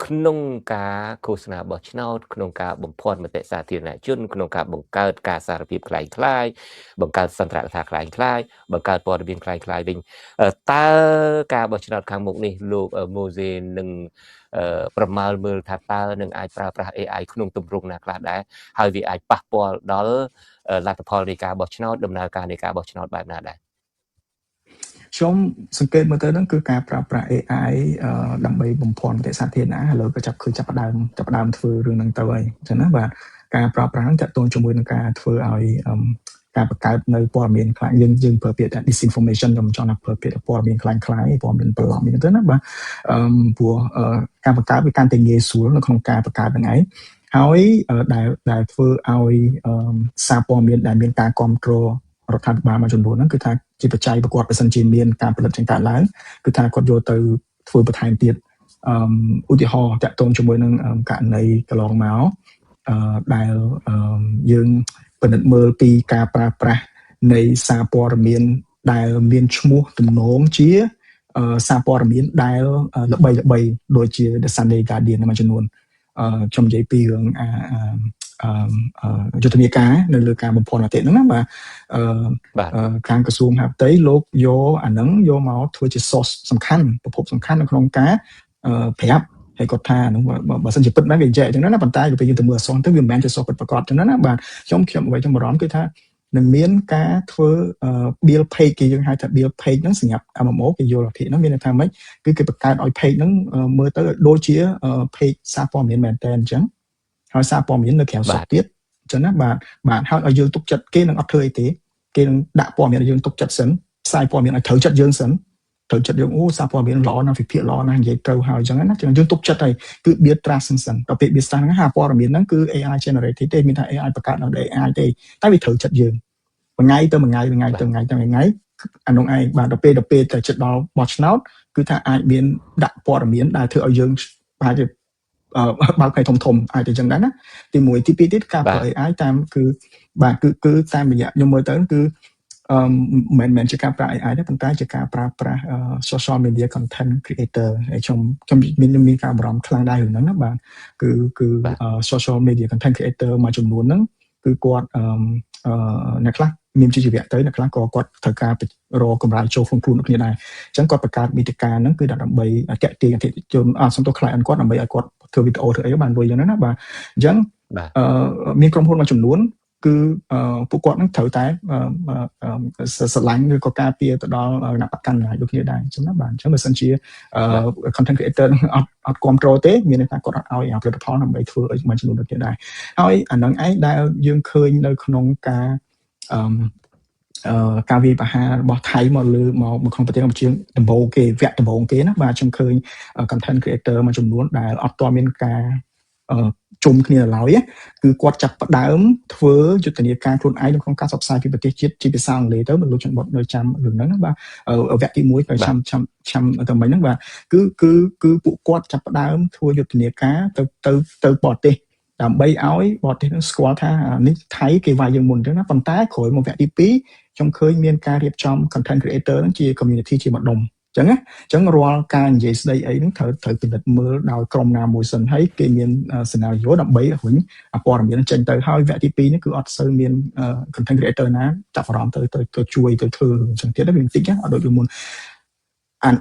ក្នុងការឃោសនាបោះឆ្នោតក្នុងការបំភាន់មតិសាធារណជនក្នុងការបង្កើតការសារភាពคล้ายៗបង្កើតសន្ទរកថាคล้ายៗបង្កើតព័ត៌មានคล้ายៗវិញតើការបោះឆ្នោតខាងមុខនេះលោកម៉ូសេនឹងប្រមាលមើលថាតើនឹងអាចប្រើប្រាស់ AI ក្នុងទម្រង់ណាខ្លះដែរហើយវាអាចប៉ះពាល់ដល់លទ្ធផលនៃការបោះឆ្នោតដំណើរការនៃការបោះឆ្នោតបែបណាដែរខ្ញុំសង្កេតមើលទៅហ្នឹងគឺការប្រើប្រាស់ AI ដើម្បីបំភាន់មតិសាធារណៈឥឡូវក៏ចាប់ដើមធ្វើរឿងហ្នឹងទៅហើយអញ្ចឹងណាបាទការប្រើប្រាស់ហ្នឹងតាក់ទងជាមួយនឹងការធ្វើឲ្យការបង្កើតនៅព័ត៌មានខ្លាំងយើងប្រើពាក្យថា disinformation ខ្ញុំចង់ថាប្រើពាក្យព័ត៌មានខ្លាំងព័ត៌មានបន្លំហ្នឹងទៅណាបាទព្រោះការបង្កើតវាកាន់តែងាយស្រួលនៅក្នុងការបង្កើតហ្នឹងឯងហើយដែលធ្វើឲ្យសារព័ត៌មានដែលមានការគ្រប់គ្រងរដ្ឋាភិបាលមួយចំនួនហ្នឹងគឺថាជាបច្ច័យប្រកបបើសិនជាមានការផលិតចឹងកើតឡើងគឺថាគាត់យកទៅធ្វើបន្ថែមទៀតឧទាហរណ៍តាក់ទងជាមួយនឹងករណីកន្លងមកដែលយើងពិនិត្យមើលពីការប្រើប្រាស់នៃសារព័ត៌មានដែលមានឈ្មោះទំនងជាសារព័ត៌មានដែលល្បីដូចជា The Sunday Guardian មួយចំនួនខ្ញុំនិយាយពីរឿងយុទ្ធនាការនៅលើការបំភាន់មតិហ្នឹងណាបាទខាងក្រសួងមហាផ្ទៃលោកយកអាហ្នឹងយកមកធ្វើជា source សំខាន់ប្រភពសំខាន់នៅក្នុងការប្រាប់ហើយគាត់ថាហ្នឹងបើសិនជាពិតមែនវានិយាយអញ្ចឹងណាប៉ុន្តែពេលយើងទៅមើលអសងទៅវាមិនមែនជា source ពិតប្រាកដអញ្ចឹងណាបាទខ្ញុំអ្វីខ្ញុំបារម្ភគឺថានឹងមានការធ្វើ build page គេយើងហៅថា build page ហ្នឹងសម្រាប់ MMO គេយល់អាភិហ្នឹងមានន័យថាម៉េចគឺគេបង្កើតឲ្យ page ហ្នឹងមើលទៅដូចជា page សារព័ត៌មានមែនតើអញ្ចឹងហើយសារព័ត៌មាននៅក្រៅស្រុកទៀតអញ្ចឹងណាបាទហើយឲ្យយើងទុកចិត្តគេនឹងអត់ធ្វើអីទេគេនឹងដាក់ព័ត៌មានឲ្យយើងទុកចិត្តសិនផ្សាយព័ត៌មានឲ្យត្រូវចិត្តយើងសិនត្រូវចិត្តយើងអូសារព័ត៌មានល្អណាស់វិភាគល្អណាស់និយាយត្រូវហើយអញ្ចឹងណាយើងទុកចិត្តហើយគឺ build trust សិនដល់ពេល build trust ហ្នឹងព័ត៌មានហ្នឹងគឺ AI generated ទេមានថា AI បង្កើតដោយ AI ទេតែវាត្រូវចិត្តយើងមួយថ្ងៃទៅមួយថ្ងៃអានោះឯងបាទដល់ពេលទៅចិត្តដល់បោះឆ្នោតគឺថាអាចមានដាក់ព័ត៌មានដែលធ្វើឲ្យយើងប្រហែលជាបើកផ្នែកធំអាចទៅចឹងដែរណាទី1ទី2ទៀតការប្រើ AI តាមគឺបាទគឺតាមរយៈខ្ញុំមើលទៅគឺមិនមែនជាការប្រើ AI ទេប៉ុន្តែជាការប្រើប្រាស់ social media content creator ហើយខ្ញុំមានការបារម្ភខ្លាំងដែររឿងហ្នឹងណាបាទគឺ social media content creator មួយចំនួនហ្នឹងគឺគាត់អ្នកខ្លះមានជីវៈទៅអ្នកខ្លះក៏គាត់ត្រូវការរកកម្រៃចូលក្នុងខ្លួនគ្នាដែរអញ្ចឹងគាត់បង្កើតមាតិកាហ្នឹងគឺដើម្បីតាក់ទាញអតិថិជនសំទោស client គាត់ដើម្បីឲ្យគាត់ធ្វើវីដេអូធ្វើអីបានលុយអញ្ចឹងណាបាទអញ្ចឹងមានក្រុមហ៊ុនមួយចំនួនគឺពួកគាត់នឹងត្រូវតែស្រឡាញ់ឬក៏ការពារទៅដល់គណៈបកកណ្ដាលដូចគ្នាដែរអញ្ចឹងណាបាទអញ្ចឹងបើសិនជា content creator អត់គ្រប់គ្រងទេមានន័យថាគាត់អត់ឲ្យផលិតផលដើម្បីធ្វើឲ្យមួយចំនួនដូចគ្នាដែរហើយអានឹងឯងដែលយើងឃើញនៅក្នុងការ ការវាយប្រហាររបស់ថៃមកលើមកក្នុងប្រទេសកម្ពុជាដំបូងគេវគ្គដំបូងគេណាបាទខ្ញុំឃើញ content creator មួយចំនួនដែលអត់ទាន់មានការជុំគ្នាឡើយគឺគាត់ចាប់ផ្ដើមធ្វើយុទ្ធនាការខ្លួនឯងក្នុងការផ្សព្វផ្សាយពីប្រទេសជាតិជាភាសាអង់គ្លេសទៅលោកជនបទនៅចាំរឿងហ្នឹងណាបាទវគ្គទី1ទៅឆ្នាំទៅមិញហ្នឹងបាទគឺពួកគាត់ចាប់ផ្ដើមធ្វើយុទ្ធនាការទៅបរទេសដើម្បីឲ្យបរទេសនឹងស្គាល់ថានេះថៃគេវាយយើងមុនទៅណាប៉ុន្តែក្រោយមកវគ្គទី2ខ្ញុំឃើញមានការរៀបចំ content creator ហ្នឹងជា community ជាមួយដុំអញ្ចឹងរាល់ការនិយាយស្ដីអីហ្នឹងត្រូវពិនិត្យមើលដោយក្រុមណាមួយសិនហើយគេមាន scenario ដើម្បីរុញព័ត៌មានចេញទៅហើយវគ្គទី2នេះគឺអត់សូវមាន content creator ណាចាប់អារម្មណ៍ទៅជួយទៅធ្វើអញ្ចឹងទៀតវាបន្តិចអត់ដូចពីមុន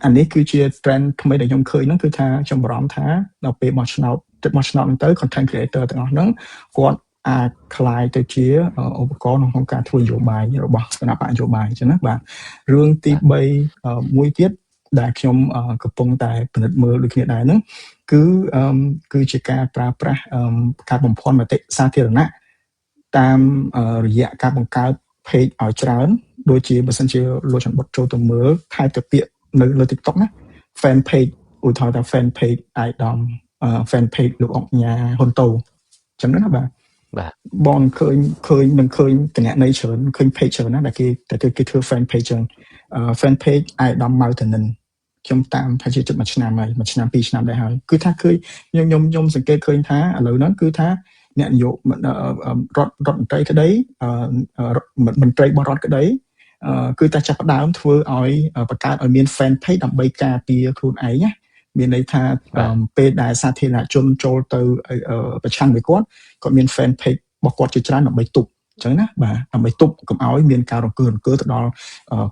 អានេះគឺជា trend ថ្មីដែលខ្ញុំឃើញហ្នឹងគឺថាខ្ញុំបារម្ភថាដល់ពេលបោះឆ្នោតហ្នឹងទៅ content creator ទាំងអស់ហ្នឹងគាត់អាចคล้ายទៅជាឧបករណ៍ក្នុងការធ្វើនយោបាយរបស់គណៈបកនយោបាយអញ្ចឹងណាបាទរឿងទី3មួយទៀតដែលខ្ញុំកំពុងតែពិនិត្យមើលដូចគ្នាដែរហ្នឹងគឺជាការប្រើប្រាស់ការបំភាន់មតិសាធារណៈតាមរយៈការបង្កើត page ឲ្យច្រើនដូចជាបើសិនជាលោកច័ន្ទបុតចូលទៅមើលខែទៅពាក្យនៅលើ TikTok ណា fan page ឧទាហរណ៍ថា fan page អាយដាមfan page លោកអង្គញាហ៊ុនតូអញ្ចឹងណាបាទបងឃើញនឹងឃើញតំណែងច្រើនឃើញ page ច្រើនណាដែលគេធ្វើ fan page ចឹង fan page អាយដាមម៉ៅតនិនខ្ញុំតាមថាជាជិត1ឆ្នាំហើយ1ឆ្នាំ2ឆ្នាំដែរហើយគឺថាឃើញខ្ញុំសង្កេតឃើញថាឥឡូវហ្នឹងគឺថាអ្នកនយោបាយរដ្ឋមន្ត្រីក្តីមន្ត្រីបរដ្ឋក្តីគឺតែចាប់ផ្ដើមធ្វើឲ្យបង្កើតឲ្យមាន fan page ដើម្បីការពារខ្លួនឯងណាមានន័យថាពេលដែលសាធារណជនចូលទៅប្រឆាំងមួយគាត់មាន fan page របស់គាត់ជាច្រើនដើម្បីទប់អញ្ចឹងណាបាទដើម្បីទប់កុំឲ្យមានការរង្គើទៅដល់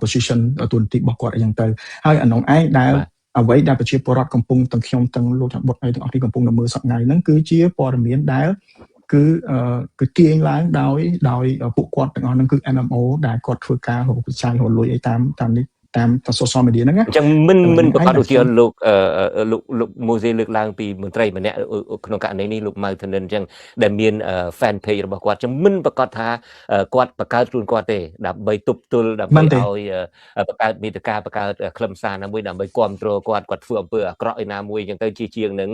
position ទូនទីរបស់គាត់អីចឹងទៅហើយអានោះឯងដែលអ្វីដែលប្រជាពលរដ្ឋកំពុងទាំងខ្ញុំទាំងលោកច័ន្ទបុតអីទាំងអស់គ្នាកំពុងតែមើលសប្តាហ៍ហ្នឹងគឺជាព័ត៌មានដែលគឺទាញឡើងដោយពួកគាត់ទាំងអស់ហ្នឹងគឺ MMO ដែលគាត់ធ្វើការរកវិច័យរលួយអីតាមនេះតាម social media ហ្នឹងណាអញ្ចឹងមិនប្រកាសដូចជាលោកម៉ូសេលើកឡើងពីមន្ត្រីម្នាក់ក្នុងករណីនេះលោកម៉ៅធនិនអញ្ចឹងដែលមាន fan page របស់គាត់អញ្ចឹងមិនប្រកាសថាគាត់បង្កើតខ្លួនគាត់ទេដើម្បីទប់ទល់ដើម្បីឲ្យបង្កើតមេតិកាបង្កើតខ្លឹមសារណាមួយដើម្បីគ្រប់គ្រងគាត់ធ្វើអំពើអាក្រក់ឯណាមួយអញ្ចឹងទៅជាងនឹង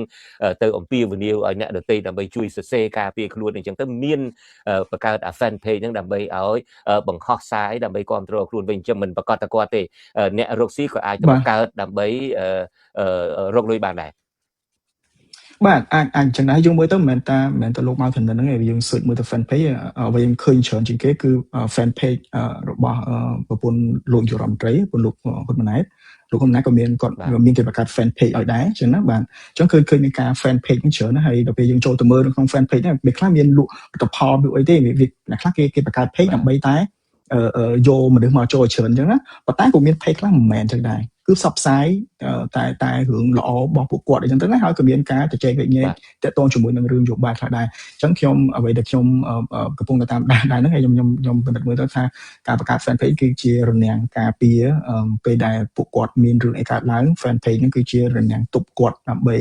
ទៅអំពាវនាវឲ្យអ្នកដទៃដើម្បីជួយសរសេរការពារខ្លួនអញ្ចឹងទៅមានបង្កើត fan page ហ្នឹងដើម្បីឲ្យបង្ហោះសារដើម្បីគ្រប់គ្រងខ្លួនវិញអញ្ចឹងមិនប្រកាសថាគាត់ទេអ្នករកស៊ីក៏អាចបង្កើតដើម្បីរកលុយបានដែរបាទអាចអញ្ចឹងដែរយើងមើលទៅមិនមែនតែលោកម៉ៅធនិនហ្នឹងឯងយើង search មើលទៅ fan page អ្វីយើងឃើញច្រើនជាងគេគឺ fan page របស់ប្រពន្ធលោកយុរដ្ឋមន្ត្រីប្រពន្ធលោកហ៊ុនម៉ាណែតលោកហ៊ុនម៉ាណែតក៏មានគាត់មានគេបង្កើត fan page ឲ្យដែរអញ្ចឹងណាបាទអញ្ចឹងឃើញមានការ fan page ហ្នឹងច្រើនណាហើយដល់ពេលយើងចូលទៅមើលក្នុង fan page ហ្នឹងវាខ្លះមានលក់ផលលក់អីទេវាខ្លះគេបង្កើត page ដើម្បីតែយកមនុស្សមកចូលច្រើនអញ្ចឹងណាប៉ុន្តែក៏មាន page ខ្លះមិនមែនអញ្ចឹងដែរគឺផ្សព្វផ្សាយតែរឿងល្អរបស់ពួកគាត់អីចឹងទៅណាហើយក៏មានការជជែកវិញ្ញាតាក់ទងជាមួយនឹងរឿងយោបាយខ្លះដែរអញ្ចឹងខ្ញុំអ្វីដែលខ្ញុំកំពុងតែតាមដានដែរហ្នឹងហើយខ្ញុំពិនិត្យមើលទៅថាការបង្កើត fan page គឺជារនាំងការពារពេលដែលពួកគាត់មានរឿងអីកើតឡើង fan page ហ្នឹងគឺជារនាំងទប់គាត់ដើម្បី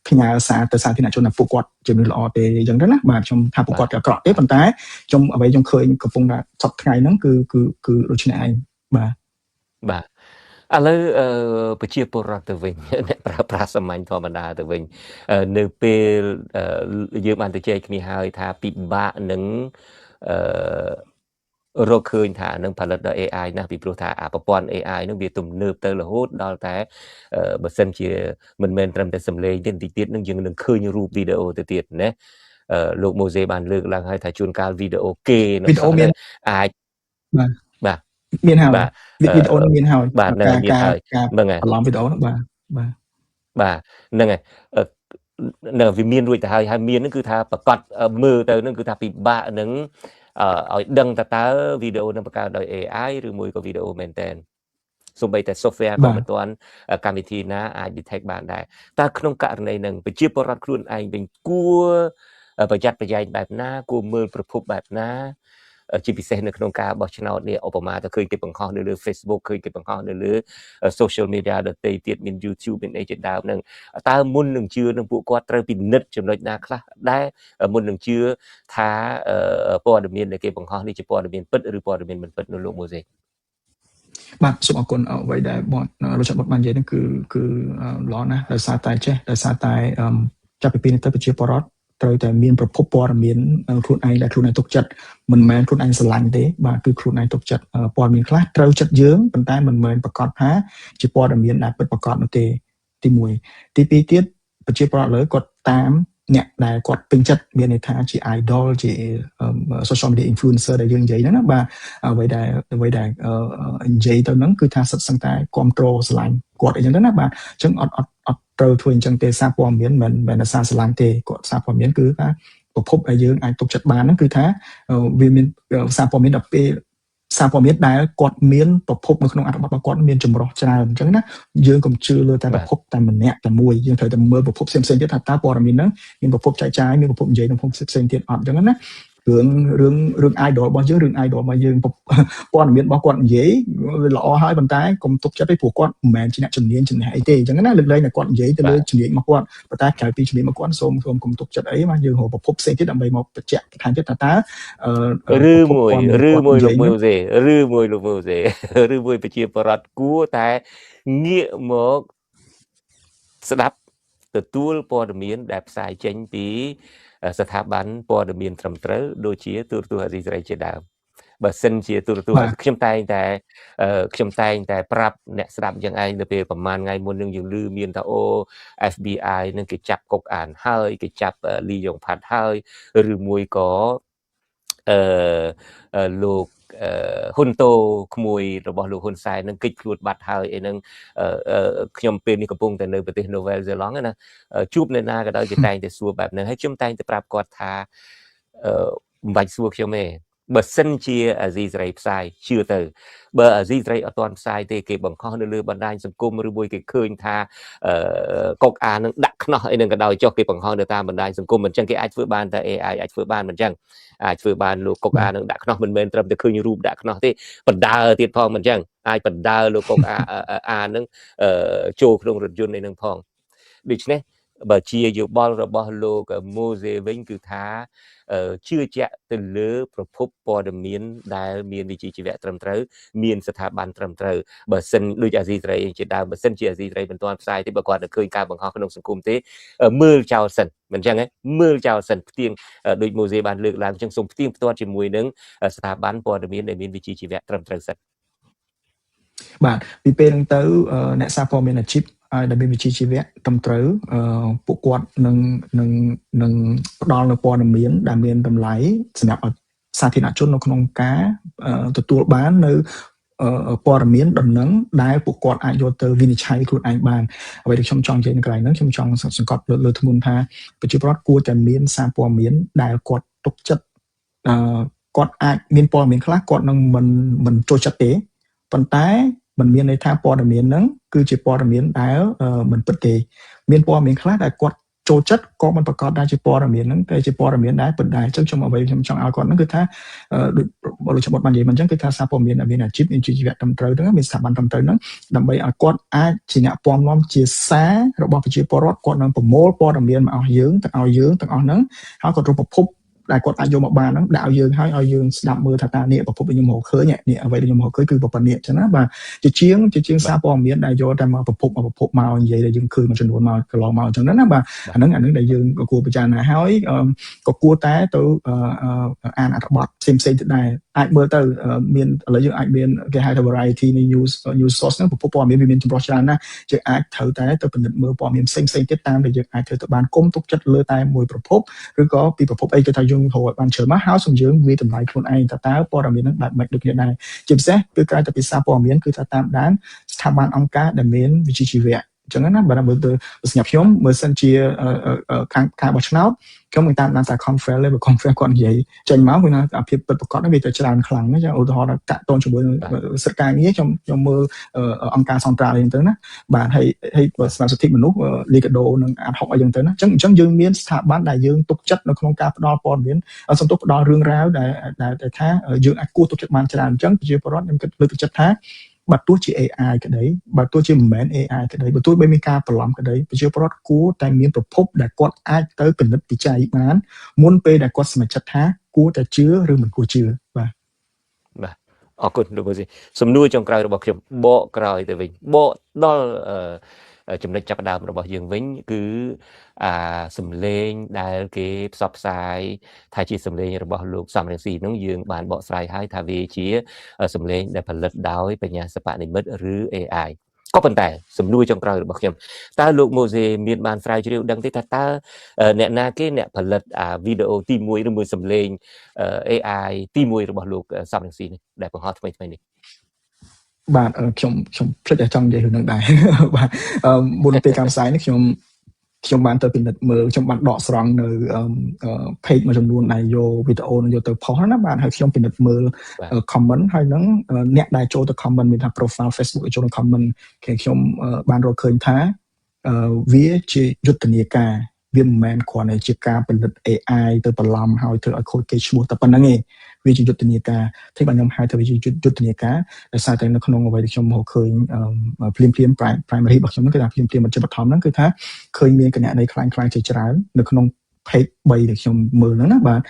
ផ្ញើសារទៅសាធារណជនថាពួកគាត់ជាមនុស្សល្អទេអញ្ចឹងទៅណាបាទខ្ញុំថាពួកគាត់អាក្រក់ទេប៉ុន្តែអ្វីខ្ញុំឃើញកំពុងតែសប្តាហ៍ថ្ងៃហ្នឹងគឺដូចនេះឯងបាទឥឡូវប្រជាពលរដ្ឋទៅវិញអ្នកប្រើប្រាស់សាមញ្ញធម្មតាទៅវិញនៅពេលយើងបានទៅជែកគ្នាហើយថាពិបាកនឹងរកឃើញថានឹងផលិតដោយ AI ណាពីព្រោះថាប្រព័ន្ធ AI នឹងវាទំនើបទៅរហូតដល់តែបើសិនជាមិនមែនត្រឹមតែសំឡេងទេបន្តិចទៀតនឹងយើងនឹងឃើញរូបវីដេអូទៅទៀតណាលោកម៉ូសេបានលើកឡើងហើយថាជួនកាលវីដេអូគេនឹងអាចបាទមានហើយវីដេអូនឹងមានហើយបាទនឹងមានហើយហ្នឹងហើយបន្លំវីដេអូហ្នឹងបាទហ្នឹងហើយនៅវាមានរួចទៅហើយមានហ្នឹងគឺថាប្រកាសមើលទៅហ្នឹងគឺថាពិបាកនឹងឲ្យដឹងតើវីដេអូនឹងបង្កើតដោយ AI ឬមួយក៏វីដេអូមែនតើសូម្បីតែ software ក៏មិនទាន់កម្មវិធីណាអាច detect បានដែរតើក្នុងករណីហ្នឹងប្រជាពលរដ្ឋខ្លួនឯងវិញគួរប្រយ័ត្នប្រយែងបែបណាគួរមើលប្រភពបែបណាជាពិសេសនៅក្នុងការបោះឆ្នោតនេះឧបមាទៅឃើញគេបង្ហោះនៅលើ Facebook ឃើញគេបង្ហោះនៅលើ social media ដទៃទៀតមាន YouTube មានអីជាដើមហ្នឹងតើមុននឹងជឿនឹងពួកគាត់ត្រូវពិនិត្យចំណុចណាខ្លះដែរមុននឹងជឿថាព័ត៌មានដែលគេបង្ហោះនេះជាព័ត៌មានពិតឬព័ត៌មានមិនពិតនៅលោកម៉ូសេ បាទសូមអរគុណអ្វីដែលបងលោកចាត់បាននិយាយហ្នឹងគឺល្អណាស់ដោយសារតែចាប់ពីពេលនេះទៅប្រជាពលរដ្ឋត្រូវតែមានប្រភពព័ត៌មានខ្លួនឯងដែលខ្លួនឯងទុកចិត្តមិនមែនខ្លួនឯងស្រឡាញ់ទេបាទគឺខ្លួនឯងទុកចិត្តព័ត៌មានខ្លះត្រូវចិត្តយើងប៉ុន្តែមិនមែនប្រកាសថាជាព័ត៌មានដែលពិតប្រាកដនោះទេទី1ទី2ទៀតប្រជាពលរដ្ឋលើគាត់តាមអ្នកដែលគាត់ពេញចិត្តមានន័យថាជា idol ជា social media influencer ដែលយើងនិយាយហ្នឹងណាបាទអ្វីដែលនិយាយទៅហ្នឹងគឺថាសិតសឹងតែគ្រប់គ្រងស្រឡាញ់គាត់អីចឹងទៅណាបាទអញ្ចឹងអត់ត្រូវធ្វើអញ្ចឹងទេសារព័ត៌មានមិនមែនសារស្រឡាញ់ទេគាត់សារព័ត៌មានគឺថាប្រភពដែលយើងអាចទុកចិត្តបានហ្នឹងគឺថាវាមានសារព័ត៌មានដល់ពេលសារព័ត៌មានដែលគាត់មានប្រភពនៅក្នុងអត្ថបទរបស់គាត់មានចម្រុះច្រើនអញ្ចឹងណាយើងកុំជឿលើតែប្រភពតែម្នាក់តែមួយយើងត្រូវតែមើលប្រភពផ្សេងៗទៀតថាតើព័ត៌មានហ្នឹងមានប្រភពចែកចាយមានប្រភពនិយាយក្នុងផ្សេងៗទៀតអត់អញ្ចឹងណារឿង idol របស់យើងរឿង idol របស់យើងព័ត៌មានរបស់គាត់និយាយវាល្អហើយប៉ុន្តែកុំទុកចិត្តទេព្រោះគាត់មិនមែនជាអ្នកជំនាញចំណេះអីទេអញ្ចឹងណាលើកលែងតែគាត់និយាយទៅលើជំនាញរបស់គាត់ប៉ុន្តែក្រៅពីជំនាញរបស់គាត់សូមកុំទុកចិត្តអីមកយើងរកប្រភពផ្សេងទៀតដើម្បីមកបញ្ជាក់បន្ថែមទៀតថាតើឬមួយលោកមើលទេឬមួយប្រជាពលរដ្ឋគួរតែងាកមកស្ដាប់ទទួលព័ត៌មានដែលផ្សាយចេញពីស្ថាប័នព័ត៌មានត្រឹមត្រូវដូចជាទូរទស្សន៍អាស៊ីសេរីជាដើមបើសិនជាទូរទស្សន៍ខ្ញុំតែងតែប្រាប់អ្នកស្ដាប់យ៉ាងឯងទៅពេលប្រហែលថ្ងៃមុននឹងយើងឮមានថា FBI នឹងគេចាប់កុកអានហើយគេចាប់លីយ៉ុងផាត់ហើយឬមួយក៏លោកហ៊ុនតូក្មួយរបស់លោកហ៊ុនសែននឹងគេចខ្លួនបាត់ហើយអីហ្នឹងខ្ញុំពេលនេះកំពុងតែនៅប្រទេសនូវែលសេឡង់ណាជួបនៅណាក៏ដោយគេតែងតែសួរបែបហ្នឹងហើយខ្ញុំតែងតែប្រាប់គាត់ថាមិនបាច់សួរខ្ញុំទេបើសិនជាអាស៊ីសេរីផ្សាយជឿទៅបើអាស៊ីសេរីអត់ទាន់ផ្សាយទេគេបង្ខំនៅលើបណ្ដាញសង្គមឬមួយគេឃើញថាកុកអានឹងដាក់ខ្នោះអីនឹងក៏ដោយចុះគេបង្ខំនៅតាមបណ្ដាញសង្គមមិនចឹងគេអាចធ្វើបានតែ AI អាចធ្វើបានមិនចឹងអាចធ្វើបានលោកកុកអានឹងដាក់ខ្នោះមិនមែនត្រឹមតែឃើញរូបដាក់ខ្នោះទេបណ្ដើទៀតផងមិនចឹងអាចបណ្ដើលោកកុកអានឹងចូលក្នុងរថយន្តអីនឹងផងដូច្នេះបើជាយោបល់របស់លោកម៉ូសេវិញគឺថាជឿជាក់ទៅលើប្រភពព័ត៌មានដែលមានវិជ្ជាជីវៈត្រឹមត្រូវមានស្ថាប័នត្រឹមត្រូវបើសិនដូចអាស៊ីសេរីជាដើមបើសិនជាអាស៊ីសេរីមិនទាន់ផ្សាយទេបើគាត់ឃើញការបង្ហោះក្នុងសង្គមទេមើលចោលសិនមិនចឹងទេមើលចោលសិនផ្ទៀងដូចម៉ូសេបានលើកឡើងចឹងសូមផ្ទៀងផ្ទាត់ជាមួយនឹងស្ថាប័នព័ត៌មានដែលមានវិជ្ជាជីវៈត្រឹមត្រូវសិនបាទពីពេលហ្នឹងទៅអ្នកសារព័ត៌មានអាជីពដែលមានវិជ្ជាជីវៈត្រឹមត្រូវពួកគាត់នឹងផ្ដល់នូវព័ត៌មានដែលមានតម្លៃសម្រាប់សាធារណជននៅក្នុងការទទួលបាននៅព័ត៌មានដំណឹងដែលពួកគាត់អាចយកទៅវិនិច្ឆ័យខ្លួនឯងបានអ្វីដែលខ្ញុំចង់និយាយនៅកន្លែងហ្នឹងខ្ញុំចង់សង្កត់លើធ្ងន់ថាប្រជាពលរដ្ឋគួរតែមានសារព័ត៌មានដែលគាត់ទុកចិត្តគាត់អាចមានព័ត៌មានខ្លះគាត់នឹងមិនចូលចិត្តទេប៉ុន្តែมันមានន័យថាព័ត៌មានហ្នឹងគឺជាព័ត៌មានដែលមិនពិតទេមានព័ត៌មានខ្លះដែលគាត់ចូលចិត្តក៏មិនប្រកាសដែរជាព័ត៌មានហ្នឹងតែជាព័ត៌មានដែលពិតដែរអញ្ចឹងខ្ញុំអ្វីខ្ញុំចង់ឲ្យគាត់ហ្នឹងគឺថាដូចលោកច្បាប់បាននិយាយមិនអញ្ចឹងគឺថាសារព័ត៌មានដែលមានអាជីពមានជីវៈត្រឹមត្រូវហ្នឹងមានស្ថាប័នត្រឹមត្រូវហ្នឹងដើម្បីឲ្យគាត់អាចជាអ្នកពំនាំជាសាររបស់ប្រជាពលរដ្ឋគាត់នឹងប្រមូលព័ត៌មានមកឲ្យយើងទាំងអស់ហ្នឹងហើយគាត់រកប្រភពដែលគាត់អាចយកមកបានហ្នឹងដាក់ឲ្យយើងឲ្យយើងស្ដាប់មើលថាតើនេះប្រភពដែលខ្ញុំរកឃើញនេះអ្វីដែលខ្ញុំរកឃើញគឺប្រព័ន្ធនេះអញ្ចឹងណាបាទជាជាងសារព័ត៌មានដែលយកតែមកប្រភពមកនិយាយដែលយើងឃើញមួយចំនួនមកកន្លងមកអញ្ចឹងណាបាទអាហ្នឹងដែលយើងក៏គួរពិចារណាហើយក៏គួរតែទៅអានអត្ថបទផ្សេងទៀតដែរអាចមើលទៅមានឥឡូវយើងអាចមានគេហៅថា variety news source ហ្នឹងប្រភពព័ត៌មានវាមានចម្រុះច្រើនណាស់យើងអាចត្រូវតែទៅពិនិត្យមើលព័ត៌មានផ្សេងទៀតតាមដែលយើងអាចធ្វើទៅបានគុំទុកចិត្តលើតែមួយប្រភពឬក៏ពីប្រភពអីគេថាយើងរកឲ្យបានច្រើនមកហើយសូមយើងវាតម្លៃខ្លួនឯងតើព័ត៌មានហ្នឹងបែបម៉េចដូចគ្នាដែរជាពិសេសគឺក្រៅតែពីសារព័ត៌មានគឺថាតាមដានស្ថាប័នអង្គការដែលមានវិជ្ជាជីវៈអញ្ចឹងណាបើមើលទៅសម្រាប់ខ្ញុំមើលសិនជាការបោះឆ្នោតខ្ញុំមិនតាមដានតែ conference ទេបើ conference គាត់និយាយចេញមកគឺថាអាភិបពិតប្រកបហ្នឹងវាទៅច្រើនខ្លាំងណាស់ឧទាហរណ៍តាក់ទងជាមួយសិទ្ធិការងារខ្ញុំមើលអង្គការសង្ត្រាល់អីហ្នឹងទៅណាបាទហើយសម្រាប់សិទ្ធិមនុស្សលីកាដូនិងអាត់ហុកអីហ្នឹងទៅណាអញ្ចឹងយើងមានស្ថាប័នដែលយើងទុកចិត្តនៅក្នុងការផ្ដល់ព័ត៌មានសំទុះផ្ដល់រឿងរ៉ាវដែលថាយើងអាចគួរទុកចិត្តបានច្រើនអញ្ចឹងប្រជាពលរដ្ឋខ្ញុំគិតលើកទឹកចិត្តថាបើទោះជា AI ក្តីបើទោះជាមិនមែន AI ក្តីបើទោះបីមានការបន្លំក្តីប្រជាពលរដ្ឋគួរតែមានប្រភពដែលគាត់អាចទៅពិនិត្យវិจัยបានមុនពេលដែលគាត់សម្រេចចិត្តថាគួរតែជឿឬមិនគួរជឿបាទ អរគុណលោកមើលស៊ីសំណួរចុងក្រោយរបស់ខ្ញុំបកក្រោយទៅវិញបកដល់ចំណុចចាប់ផ្ដើមរបស់យើងវិញគឺសម្លេងដែលគេផ្សព្វផ្សាយថាជាសម្លេងរបស់លោកសំរងស៊ីនោះយើងបានបកស្រាយហើយថាវាជាសម្លេងដែលផលិតដោយបញ្ញាសិប្បនិម្មិតឬ AI ក៏ប៉ុន្តែសំណួរចុងក្រោយរបស់ខ្ញុំតើលោកម៉ូសេមានបានស្រាវជ្រាវដឹងទេថាតើអ្នកណាគេអ្នកផលិតវីដេអូទី1ឬមួយសម្លេង AI ទី1របស់លោកសំរងស៊ីនេះដែលបង្ហោះថ្មីៗនេះ បាទខ្ញុំភ្លេចតែចង់និយាយរឿងហ្នឹងដែរបាទមុនពេលការផ្សាយនេះខ្ញុំបានទៅពិនិត្យមើលខ្ញុំបានដកស្រង់នៅ page មួយចំនួនដែលយកវីដេអូនឹងយកទៅផុសណាបាទហើយខ្ញុំពិនិត្យមើល comment ហើយហ្នឹងអ្នកដែលចូលទៅ comment មានថា profile Facebook ចូលទៅ comment ខ្ញុំបានរកឃើញថាវាជាយុទ្ធនាការវាមិនមែនគ្រាន់តែជាការផលិត AI ទៅបន្លំហើយធ្វើឲ្យខូចគេឈ្មោះតែប៉ុណ្្នឹងទេវាជាយុទ្ធនាការតែខ្ញុំហៅថាវាជាយុទ្ធនាការដែលសារតែនៅក្នុងអ្វីដែលខ្ញុំមកឃើញភ្លាម primary របស់ខ្ញុំហ្នឹងគឺថាភ្លាមបច្ចុប្បន្នហ្នឹងគឺថាឃើញមានគណនីខ្លាំងជាច្រើននៅក្នុង page 3ដែលខ្ញុំមើលហ្នឹងណាបាទ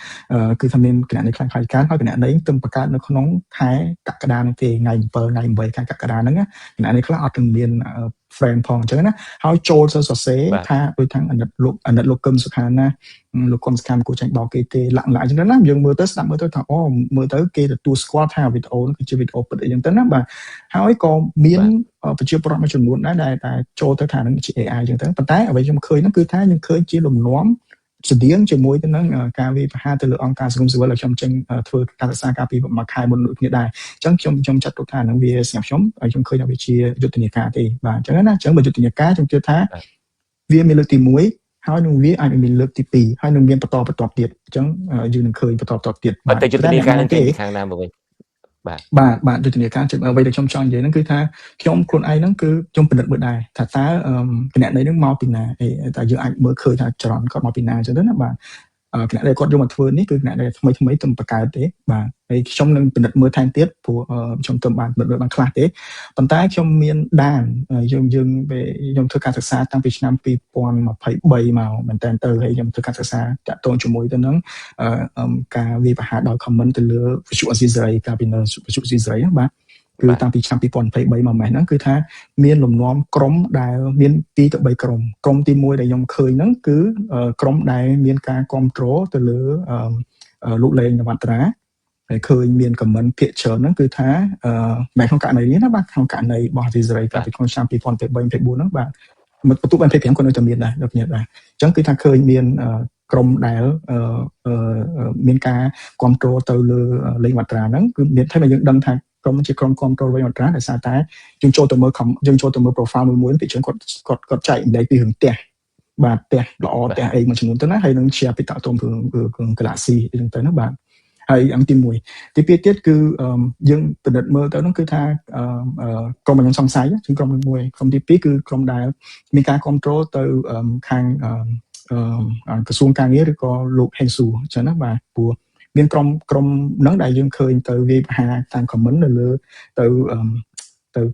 គឺថាមានគណនីខ្លាំងច្រើនហើយគណនីទៅបង្កើតនៅក្នុងខែកក្កដានេះទេថ្ងៃ7ថ្ងៃ8ខែកក្កដាហ្នឹងគណនីខ្លះអត់ទាំងមាន frame ផងអញ្ចឹងណាហើយចូលទៅសរសេរថាដូចថាអាណិតលោកកឹមសុខាណាលោកកឹមសុខាគួរចាញ់បោកគេទេលាក់អញ្ចឹងណាយើងមើលទៅស្ដាប់មើលទៅថាអូមើលទៅគេទទួលស្គាល់ថាវីដេអូនេះគឺជាវីដេអូពិតអីចឹងទៅណាបាទហើយក៏មានប្រជាពលរដ្ឋមួយចំនួនដែរដែលចូលទៅថានឹងជា AI ចឹងទៅប៉ុន្តែអ្វីខ្ញុំឃើញហ្នឹងគឺថាខ្ញុំឃើញជាលំនាំស្តៀងជាមួយទៅនឹងការវាប្រហារទៅលើអង្គការសង្គមស៊ីវិលដែលខ្ញុំចេញធ្វើការសិក្សាកាលពីមួយខែមុនដូចគ្នាដែរអញ្ចឹងខ្ញុំចាត់ទុកថានឹងវាសម្រាប់ខ្ញុំឃើញថាវាជាយុទ្ធនាការទេបាទអញ្ចឹងណាអញ្ចឹងបើយុទ្ធនាការខ្ញុំជឿថាវាមានលើកទី1ហើយនឹងវាអាចមានលើកទី2ហើយនឹងមានបន្តទៀតអញ្ចឹងយើងនឹងឃើញបន្តទៀតបាទតែយុទ្ធនាការនឹងគេខាងណាមកវិញបាទយុទ្ធនាការអ្វីដែលខ្ញុំចង់និយាយហ្នឹងគឺថាខ្ញុំខ្លួនឯងហ្នឹងគឺខ្ញុំពិនិត្យមើលដែរថាតើគណនីហ្នឹងមកពីណាតែយើងអាចមើលឃើញថាចរន្តគាត់មកពីណាអញ្ចឹងទៅណាបាទគណៈដែលគាត់យកមកធ្វើនេះគឺគណៈដែលថ្មីទៅបង្កើតទេបាទហើយខ្ញុំនឹងពិនិត្យមើលថែមទៀតព្រោះខ្ញុំទៅបានពិនិត្យមើលបានខ្លះទេប៉ុន្តែខ្ញុំមានដានយើងខ្ញុំធ្វើការសិក្សាតាំងពីឆ្នាំ2023មកមែនតើទៅហើយខ្ញុំធ្វើការសិក្សាតាក់ទងជាមួយទៅនឹងការវាយប្រហារដោយ comment ទៅលើវិទ្យុអស៊ីសេរីកាលពីនៅវិទ្យុអស៊ីសេរីណាបាទគឺតាំងពីឆ្នាំ2023មកម៉េះហ្នឹងគឺថាមានលំនាំក្រុមដែលមាន2ទៅ3ក្រុមទី1ដែលខ្ញុំឃើញហ្នឹងគឺក្រុមដែលមានការគ្រប់គ្រងទៅលើលោកលេងនវត្រាហើយឃើញមាន comment ភាគច្រើនហ្នឹងគឺថាមិនក្នុងករណីនេះណាបាទក្នុងករណីរបស់អាស៊ីសេរីកាលពីឆ្នាំ2023 2024ហ្នឹងបាទបន្ទុកបាន25ក៏នៅតែមានដែរដូចគ្នាដែរអញ្ចឹងគឺថាឃើញមានក្រុមដែលមានការគ្រប់គ្រងទៅលើលេងវត្រាហ្នឹងគឺមានតែយើងដឹងថាក្រុមជាក្រុមគ្រប់គ្រងវិញអត្រាដោយសារតែយើងចូលទៅមើល profile មួយពីច្រើនគាត់ចែកអំលែកពីរឿងផ្ទះបាទផ្ទះល្អផ្ទះអីមួយចំនួនទៅណាហើយនឹង share ពីតាក់ទងរឿង Galaxy អីចឹងទៅណាបាទហើយអង្គទី1ទី2ទៀតគឺយើងពិនិត្យមើលទៅនោះគឺថាក្រុមខ្ញុំសង្ស័យជាក្រុមមួយក្រុមទី2គឺក្រុមដែលមានការគ្រប់គ្រងទៅខាងក្រសួងការងារឬក៏លោកហេងស៊ូអញ្ចឹងណាបាទព្រោះមានក្រុមហ្នឹងដែលយើងឃើញទៅវាយប្រហារតាម comment នៅលើទៅ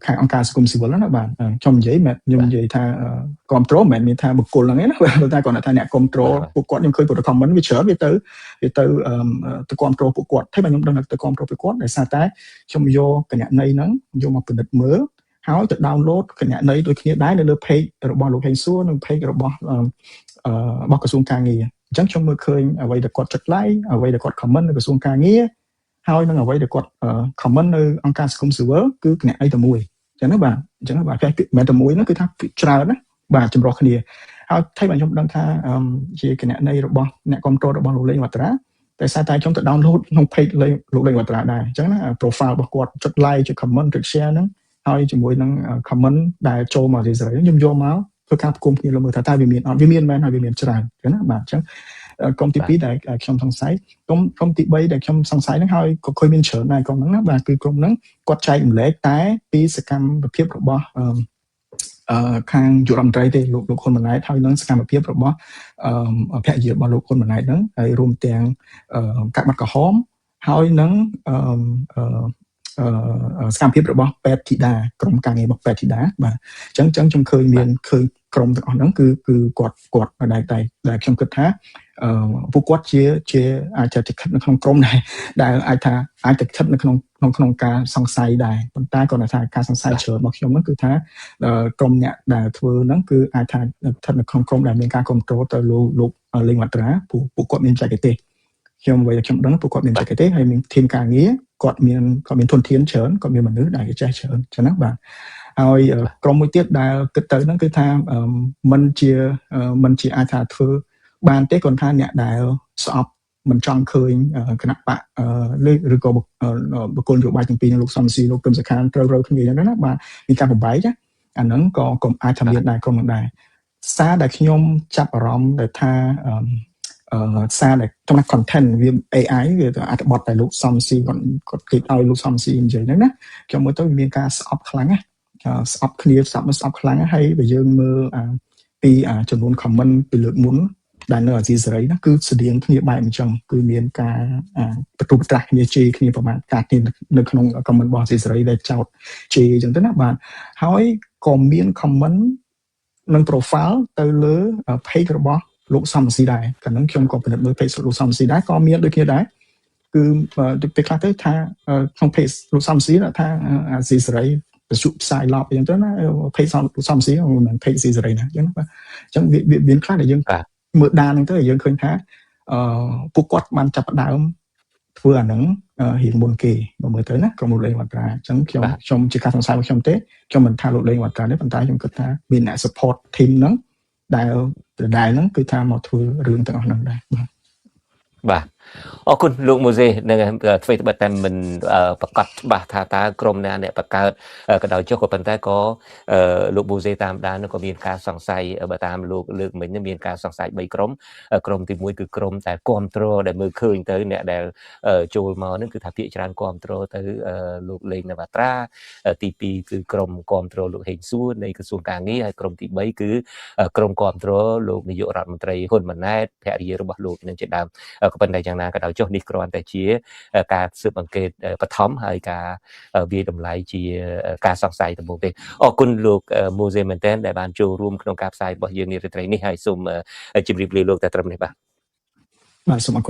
ខាងអង្គការសង្គមស៊ីវិលណាបាទខ្ញុំនិយាយខ្ញុំនិយាយថាគ្រប់គ្រងមិនមែនមានថាបុគ្គលហ្នឹងទេណាតែគាត់ថាអ្នកគ្រប់គ្រងពួកគាត់ខ្ញុំឃើញពួក comment វាច្រើនវាទៅគ្រប់គ្រងពួកគាត់តែខ្ញុំដឹងថាទៅគ្រប់គ្រងពួកគាត់ដោយសារតែខ្ញុំយកគណនីហ្នឹងយកមកពិនិត្យមើលហើយទៅ download គណនីដូចគ្នាដែរនៅលើ page របស់លោកហេងសួរនិង page របស់ក្រសួងការងារអញ្ចឹងខ្ញុំមើលឃើញអ្វីដែលគាត់ចុច like អ្វីដែលគាត់ comment នៅក្រសួងការងារហើយនឹងអ្វីដែលគាត់ comment នៅអង្គការសង្គមស៊ីវិលគឺគណនីតែមួយអញ្ចឹងណាបាទអញ្ចឹងបាទមែនតែមួយហ្នឹងគឺថាច្រើនណាបាទចម្រុះគ្នាហើយថៃបាទខ្ញុំដឹងថាជាគណនីរបស់អ្នកគ្រប់គ្រងរបស់លោកលេងវត្រាតែសារតែខ្ញុំទៅ download ក្នុង page លោកលេងវត្រាដែរអញ្ចឹងណា profile របស់គាត់ចុច like ចុច comment ចុច share ហ្នឹងហើយជាមួយនឹង comment ដែលចូលមក series ខ្ញុំយកមកធ្វើការផ្គុំគ្នាលើមើលថាតើវាមានអត់វាមានមែនហើយវាមានច្រើនអញ្ចឹងណាបាទអញ្ចឹងក្រុមទី2ដែលខ្ញុំសង្ស័យក្រុមទី3ដែលខ្ញុំសង្ស័យហ្នឹងហើយក៏ឃើញមានច្រើនដែរក្រុមហ្នឹងណាបាទគឺក្រុមហ្នឹងគាត់ចែកម្លែកតែពីសកម្មភាពរបស់ខាងយុរដ្ឋមន្ត្រីទេលោកហ៊ុនម៉ាណែតហើយនឹងសកម្មភាពរបស់ភរិយារបស់លោកហ៊ុនម៉ាណែតហ្នឹងហើយរួមទាំងកាត់បាត់ក្រហមហើយនឹងសកម្មភាពរបស់ពេទ្យធីតាក្រុមការងាររបស់ពេទ្យធីតាបាទអញ្ចឹងខ្ញុំឃើញមានឃើញក្រុមទាំងអស់ហ្នឹងគឺគាត់ដែលខ្ញុំគិតថា ពួកគាត់ជាអាចจะខិតនៅក្នុងក្រុមដែរដែលអាចจะខិតនៅក្នុងការសង្ស័យដែរប៉ុន្តែគាត់ថាការសង្ស័យច្រើនរបស់ខ្ញុំហ្នឹងគឺថាក្រុមអ្នកដែលធ្វើហ្នឹងគឺអាចថាស្ថិតនៅក្នុងក្រុមដែលមានការគ្រប់គ្រងទៅលោកលេងវត្រាពួកគាត់មានបច្ចេកទេសខ្ញុំដឹងពួកគាត់មានបច្ចេកទេសហើយមានធីមការងារគាត់មានធនធានច្រើនគាត់មានមនុស្សដែលចេះច្រើនចឹងណាបាទហើយក្រុមមួយទៀតដែលគិតទៅហ្នឹងគឺថាมันជាអាចថាធ្វើបានទេគាត់ថាអ្នកដែលស្អប់មិនចង់ឃើញគណៈបកឬក៏បុគ្គលនយោបាយទាំងពីរលោកសំស៊ីលោកកឹមសុខាត្រូវគ្នាចឹងណាបាទមានការបំបែកអាហ្នឹងក៏កុំអាចថាមានដែរក្រុមនឹងដែរសារដែលខ្ញុំចាប់អារម្មណ៍ដែលថាសារដែលtrong content វា AI វាទៅអត្ថបទតែលោកសំស៊ីគាត់គិតឲ្យលោកសំស៊ីនិយាយហ្នឹងណាខ្ញុំមើលទៅមានការស្អប់ខ្លាំងណាស្អប់គ្នាស្អប់ខ្លាំងហើយបើយើងមើលពីចំនួន comment ពីលើកមុនដែលនៅអាស៊ីសេរីណាគឺស្តៀងគ្នាបែបអញ្ចឹងគឺមានការបន្ទោសបន្ត្រាស់គ្នាជេរគ្នាប្រហែលការគ្នានៅក្នុង comment របស់អាស៊ីសេរីដែលចោទជេរអញ្ចឹងទៅណាបាទហើយក៏មាន comment និង profile ទៅលើ page របស់លោកសំស៊ីដែរកាលហ្នឹងខ្ញុំក៏ពិនិត្យមើល page លោកសំស៊ីដែរក៏មានដូចគ្នាដែរគឺពេលខ្លះទៅថាក្នុង page លោកសំស៊ីថាអាស៊ីសេរីប្រជុំផ្សាយឡប់អញ្ចឹងទៅណា page លោកសំស៊ីមិនមែន page អាស៊ីសេរីណាអញ្ចឹងបាទអញ្ចឹងវាមានខ្លះដែលយើងមើលដានហ្នឹងទៅយើងឃើញថាពួកគាត់បានចាប់ផ្ដើមធ្វើអាហ្នឹងរៀងមុនគេមកមើលទៅណាក្រុមលោកលេងវត្រាអញ្ចឹងខ្ញុំជាការសង្ស័យរបស់ខ្ញុំទេខ្ញុំមិនថាលោកលេងវត្រាទេប៉ុន្តែខ្ញុំគិតថាមានអ្នក support team ហ្នឹងដែលហ្នឹងគឺថាមកធ្វើរឿងទាំងអស់ហ្នឹងដែរបាទអរគុណលោកម៉ូសេនឹងធ្វើត្បិតតែមិនប្រកាសច្បាស់ថាតើក្រុមណាអ្នកបង្កើតក៏ដោយចុះក៏ប៉ុន្តែក៏លោកម៉ូសេតាមដានក៏មានការសង្ស័យបើតាមលោកលើកមិញមានការសង្ស័យ3ក្រុមទី1គឺក្រុមតែគ្រប់គ្រងដែលមើលឃើញទៅអ្នកដែលចូលមកហ្នឹងគឺថាភាគច្រើនគ្រប់គ្រងទៅលោកលេងនវត្រាទី2គឺក្រុមគ្រប់គ្រងលោកហេងសួរនៃក្រសួងកាងារហើយក្រុមទី3គឺក្រុមគ្រប់គ្រងលោកនាយករដ្ឋមន្ត្រីហ៊ុនម៉ាណែតភរិយារបស់លោកនឹងជាដើមក៏ប៉ុន្តែយ៉ាងណាក៏ដោយចុះនេះគ្រាន់តែជាការស៊ើបអង្កេតបឋមហើយការវាយតម្លៃជាការសង្ស័យដំបូងទេអរគុណលោកម៉ូសេមែនតើដែលបានចូលរួមក្នុងការផ្សាយរបស់យើងនារីត្រីនេះហើយសូមជម្រាបលាលោកតែត្រឹមនេះបាទសូមអរគុណ